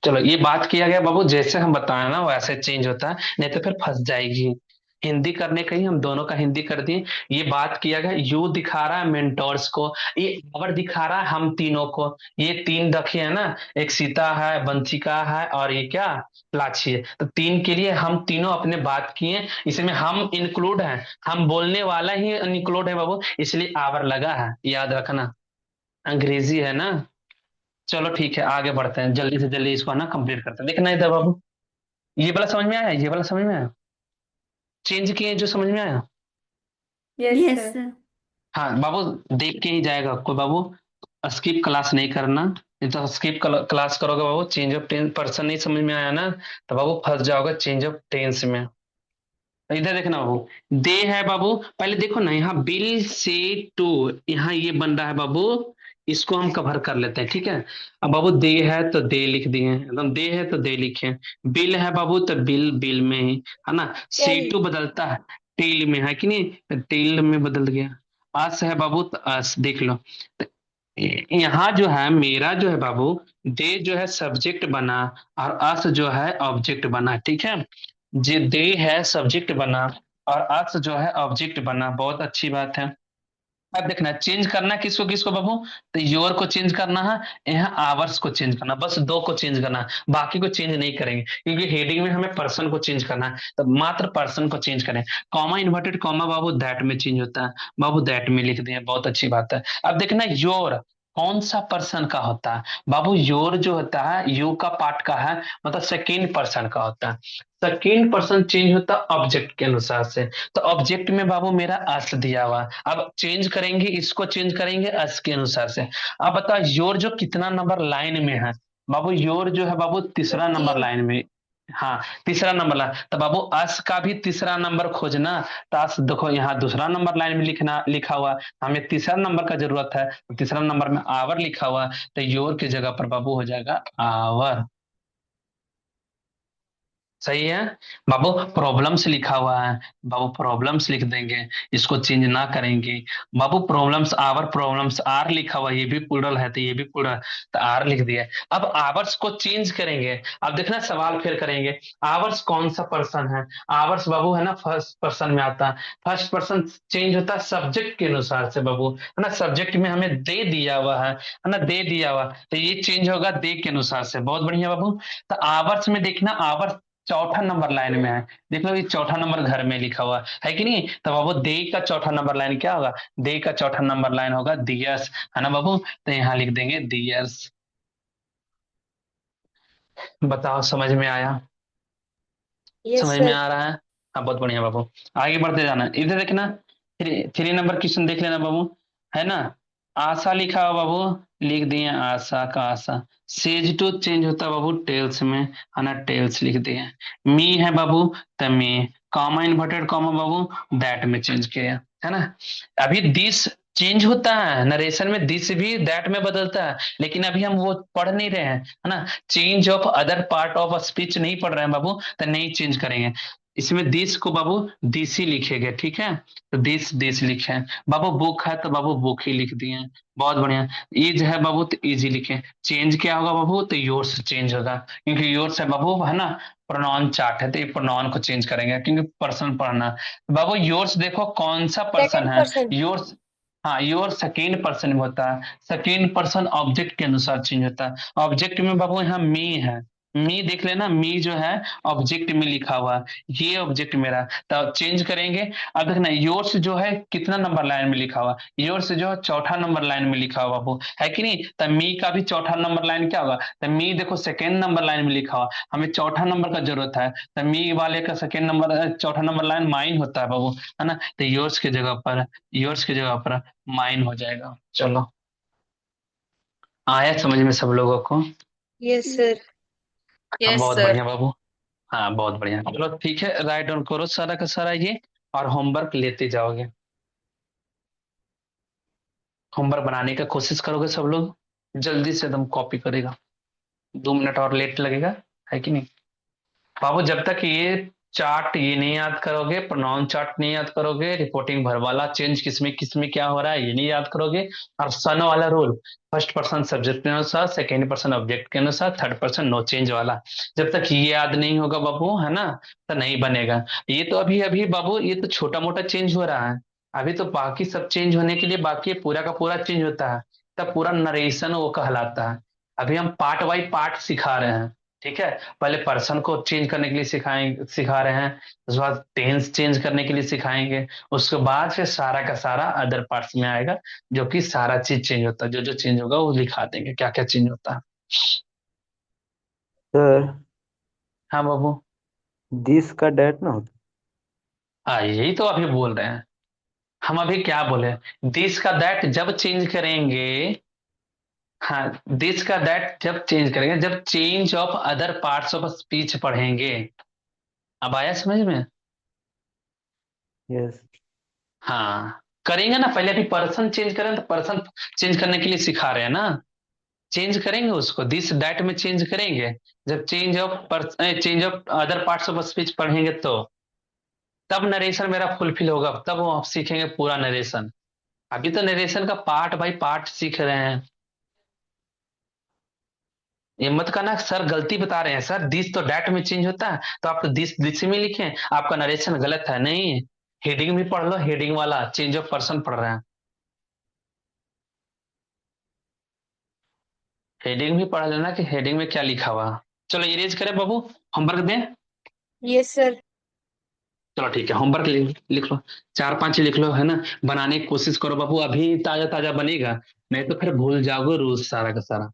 चलो ये बात किया गया बाबू, जैसे हम बताए ना वैसे चेंज होता है, नहीं तो फिर फंस जाएगी। हिंदी करने का ही हम दोनों का हिंदी कर दिए। ये बात किया गया, यू दिखा रहा है मेंटोर्स को, ये आवर दिखा रहा है हम तीनों को। ये तीन रखे है ना, एक सीता है, वंशिका है, और ये क्या, प्लाची है। तो तीन के लिए हम तीनों अपने बात किए, इसमें हम इंक्लूड हैं, हम बोलने वाला ही इंक्लूड है बाबू, इसलिए आवर लगा है, याद रखना। अंग्रेजी है ना। चलो ठीक है, आगे बढ़ते हैं, जल्दी से जल्दी इसको ना कंप्लीट करते हैं। देखना इधर बाबू, ये वाला समझ में आया, ये वाला समझ में आया, चेंज किए जो समझ में आया। Yes sir. हाँ बाबू, देख के ही जाएगा कोई बाबू, स्किप क्लास नहीं करना। नहीं तो स्किप क्लास करोगे बाबू, चेंज ऑफ टेंस पर्सन नहीं समझ में आया ना, तो बाबू फंस जाओगे चेंज ऑफ टेंस में। इधर देखना बाबू, दे है बाबू, पहले देखो ना, यहाँ बिल से टू, यहाँ ये बन रहा है बाबू, इसको हम कवर कर लेते हैं, ठीक है। अब बाबू दे है तो दे लिख दिए, एकदम दे है तो दे लिखे। बिल है बाबू तो बिल, बिल में ही है ना। से टू बदलता है, टेल में है कि नहीं, तो टेल में बदल गया। अस है बाबू तो अस, देख लो। तो यहाँ जो है मेरा जो है बाबू, दे जो है सब्जेक्ट बना, और अस जो है ऑब्जेक्ट बना, ठीक है। जे दे है सब्जेक्ट बना, और अस जो है ऑब्जेक्ट बना, बहुत अच्छी बात है। अब देखना चेंज करना किसको किसको बाबू, तो योर को चेंज करना है, यहाँ आवर्स को चेंज करना, बस दो को चेंज करना है, बाकी को चेंज नहीं करेंगे, क्योंकि हेडिंग में हमें पर्सन को चेंज करना है, तो मात्र पर्सन को चेंज करें। कॉमा इन्वर्टेड कॉमा बाबू दैट में चेंज होता है, बाबू दैट में लिख दिए, बहुत अच्छी बात है। अब देखना योर कौन सा पर्सन का होता है, बाबू योर जो होता है यू का पार्ट का है, मतलब सेकेंड पर्सन का होता है। सेकेंड पर्सन चेंज होता है ऑब्जेक्ट के अनुसार से, तो ऑब्जेक्ट में बाबू मेरा अस दिया हुआ, अब चेंज करेंगे, इसको चेंज करेंगे अस के अनुसार से। अब बताओ योर जो कितना नंबर लाइन में है, बाबू योर जो है बाबू तीसरा नंबर लाइन में। हाँ, तीसरा नंबर लाइन, तो बाबू अस का भी तीसरा नंबर खोजना। तो अस देखो यहाँ दूसरा नंबर लाइन में लिखना, लिखा हुआ, हमें तीसरा नंबर का जरूरत है, तो तीसरा नंबर में आवर लिखा हुआ, तो योर की जगह पर बाबू हो जाएगा आवर। सही है बाबू। प्रॉब्लम्स लिखा हुआ है, बाबू प्रॉब्लम्स लिख देंगे, इसको चेंज ना करेंगे। बाबू प्रॉब्लम्स आवर, प्रॉब्लम्स आर लिखा हुआ है, ये भी प्लूरल है तो ये भी प्लूरल, तो आर लिख दिया। अब आवर्स को चेंज करेंगे, अब देखना सवाल फिर करेंगे, आवर्स कौन सा पर्सन है, आवर्स बाबू है ना फर्स्ट पर्सन में आता है। फर्स्ट पर्सन चेंज होता है सब्जेक्ट के अनुसार से बाबू, है ना, सब्जेक्ट में हमें दे दिया हुआ है ना, दे दिया हुआ, तो ये चेंज होगा दे के अनुसार से, बहुत बढ़िया बाबू। तो आवर्स में देखना, आवर्स चौथा नंबर लाइन में है, देख लो ये चौथा नंबर घर में लिखा हुआ है कि नहीं, तो बाबू दे का चौथा नंबर लाइन क्या होगा, दे का चौथा नंबर लाइन होगा दियर्स, है ना बाबू, तो यहाँ लिख देंगे दियर्स। बताओ समझ में आया, यस समझ में सर। आ रहा है। हाँ बहुत बढ़िया बाबू, आगे बढ़ते जाना, इधर देखना, थ्री नंबर क्वेश्चन देख लेना बाबू, है ना। आशा लिखा हुआ बाबू, लिख दिए आशा का आशा। सेज टू चेंज होता है बाबू टेल्स में, है ना, टेल्स लिख दिए। मी है बाबू, तो मी, कॉमा इन्वर्टेड कॉमा बाबू दैट में चेंज किया, है ना। अभी दिस चेंज होता है नरेशन में, दिस भी दैट में बदलता है, लेकिन अभी हम वो पढ़ नहीं रहे हैं, है ना। Change of other part of speech नहीं पढ़ रहे हैं बाबू, तो नहीं चेंज करेंगे। इसमें दिस को बाबू दिस ही लिखेंगे, ठीक है। तो दिस दिस लिखे। बाबू बुक है तो बाबू बुक ही लिख दिए। बहुत बढ़िया। इज है बाबू तो इज ही लिखे। चेंज क्या होगा बाबू, तो योर्स चेंज होगा, क्योंकि योर्स है बाबू, है ना। प्रोनाउन चार्ट है तो ये प्रोनाउन को चेंज करेंगे, क्योंकि पर्सन पढ़ना। बाबू योर्स देखो कौन सा पर्सन सेकंड है। पर्सन। योर्स, हाँ योर सेकेंड पर्सन में होता है। सेकेंड पर्सन ऑब्जेक्ट के अनुसार चेंज होता है। ऑब्जेक्ट में बाबू यहाँ मी है। मी देख लेना, मी जो है ऑब्जेक्ट में लिखा हुआ है। ये ऑब्जेक्ट मेरा, तो चेंज करेंगे। अब देखना योर्स जो है कितना नंबर लाइन में लिखा हुआ, योर्स जो है चौथा नंबर लाइन में लिखा हुआ बाबू, है कि नहीं। तो मी का भी चौथा नंबर लाइन क्या होगा, तो मी देखो सेकेंड नंबर लाइन में लिखा हुआ, हमें चौथा नंबर का जरूरत है, तो मी वाले का सेकेंड नंबर चौथा नंबर लाइन माइन होता है बाबू, है ना। तो योर्स की जगह पर माइन हो जाएगा। चलो, आया समझ में सब लोगों को। Yes sir. हाँ यस बहुत सर। बढ़िया बाबू। हाँ बहुत बढ़िया, चलो ठीक है, राइट डाउन करो सारा का सारा ये, और होमवर्क लेते जाओगे। होमवर्क बनाने का कोशिश करोगे सब लोग, जल्दी से एकदम कॉपी करेगा। 2 मिनट और लेट लगेगा, है कि नहीं। बाबू जब तक ये चार्ट ये नहीं याद करोगे, प्रोनाउन चार्ट नहीं याद करोगे, रिपोर्टिंग भर वाला चेंज किसमें क्या हो रहा है ये नहीं याद करोगे, और सन वाला रूल, फर्स्ट पर्सन सब्जेक्ट के अनुसार, सेकेंड पर्सन ऑब्जेक्ट के अनुसार, थर्ड पर्सन नो चेंज वाला, जब तक ये याद नहीं होगा बाबू, है ना, तो नहीं बनेगा। ये तो अभी अभी बाबू ये तो छोटा मोटा चेंज हो रहा है। अभी तो बाकी सब चेंज होने के लिए बाकी है, पूरा का पूरा चेंज होता है, तब पूरा नरेशन वो कहलाता है। अभी हम पार्ट बाई पार्ट सिखा रहे हैं, ठीक है। पहले पर्सन को चेंज करने के लिए सिखा रहे हैं, उसके बाद टेंस चेंज करने के लिए सिखाएंगे, उसके बाद फिर सारा का सारा अदर पार्ट्स में आएगा, जो कि सारा चीज चेंज होता है, जो जो चेंज होगा वो दिखा देंगे क्या क्या चेंज होता है। सर हाँ बाबू। दिस का डेट ना होता। हाँ यही तो अभी बोल रहे हैं, हम अभी क्या बोले, दिस का दैट जब चेंज करेंगे। हाँ, दिस का दैट जब चेंज करेंगे, जब change of other parts of speech पढ़ेंगे। अब आया समझ में। यस। हाँ करेंगे ना, पहले अभी पर्सन चेंज करें तो पर्सन चेंज करने के लिए सिखा रहे हैं ना, चेंज करेंगे उसको, दिस दैट में चेंज करेंगे। जब change of other parts of speech पढ़ेंगे तो तब नरेशन मेरा फुलफिल होगा, तब वो आप सीखेंगे पूरा नरेशन। अभी तो नरेशन का पार्ट बाई पार्ट सीख रहे हैं। ये मत करना सर गलती बता रहे हैं, सर दिस तो डैट में चेंज होता है, तो आप तो दिस दिस में लिखें, आपका नरेशन गलत है। नहीं, हेडिंग भी पढ़ लो, हेडिंग वाला चेंज ऑफ पर्सन पढ़ रहे हैं। हेडिंग भी पढ़ लेना कि हेडिंग में क्या लिखा हुआ। चलो इरेज करें बाबू, होमवर्क दें। Yes sir. चलो ठीक है, होमवर्क लिख लो, 4-5 लिख लो, है ना। बनाने की कोशिश करो बाबू, अभी ताजा ताजा बनेगा, नहीं तो फिर भूल जाओगे रूल सारा का सारा,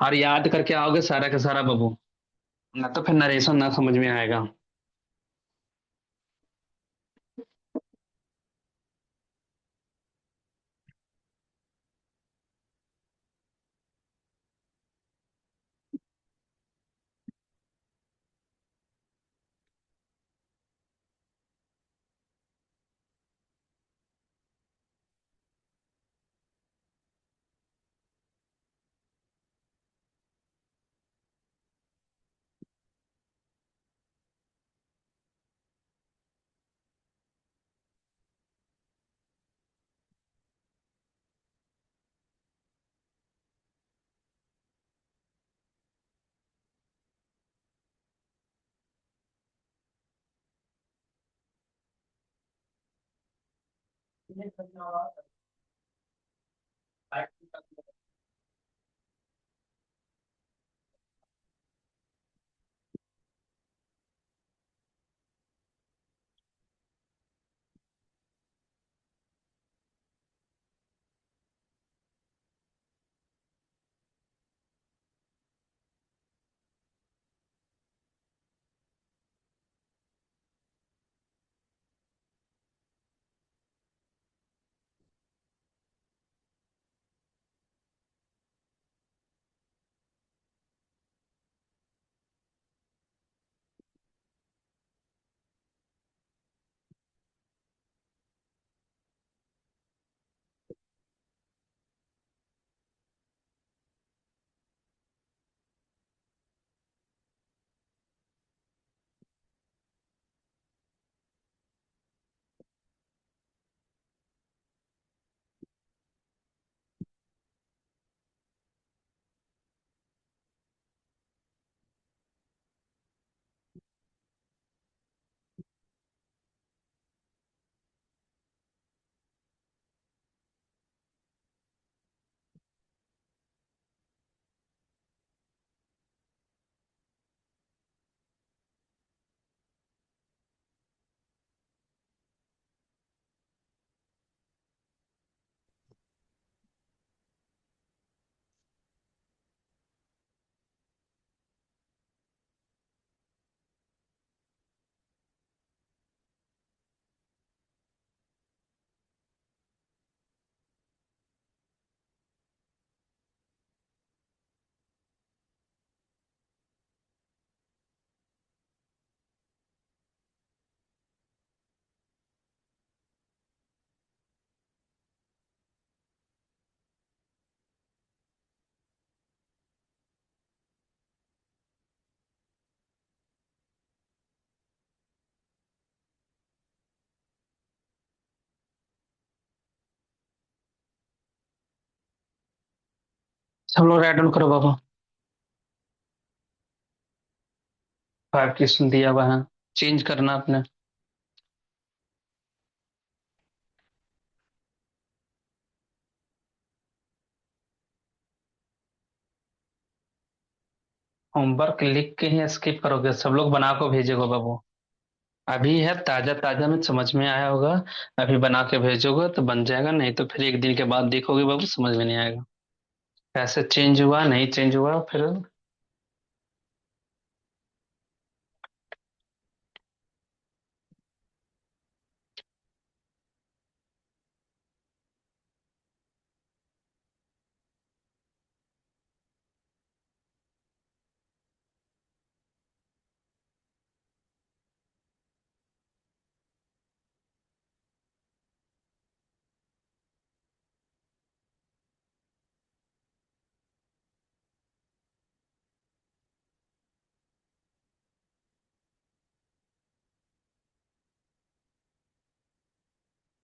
और याद करके आओगे सारा का सारा बाबू, ना तो फिर नरेशन ना समझ में आएगा। सब लोग राइट डाउन करो बाबा। 5 क्वेश्चन दिया हुआ है, चेंज करना अपने। होमवर्क लिख के ही स्किप करोगे, सब लोग बना को भेजोगे बाबू। अभी है ताजा ताजा में समझ में आया होगा, अभी बना के भेजोगे तो बन जाएगा, नहीं तो फिर एक दिन के बाद देखोगे बाबू समझ में नहीं आएगा। कैसे चेंज हुआ नहीं चेंज हुआ फिर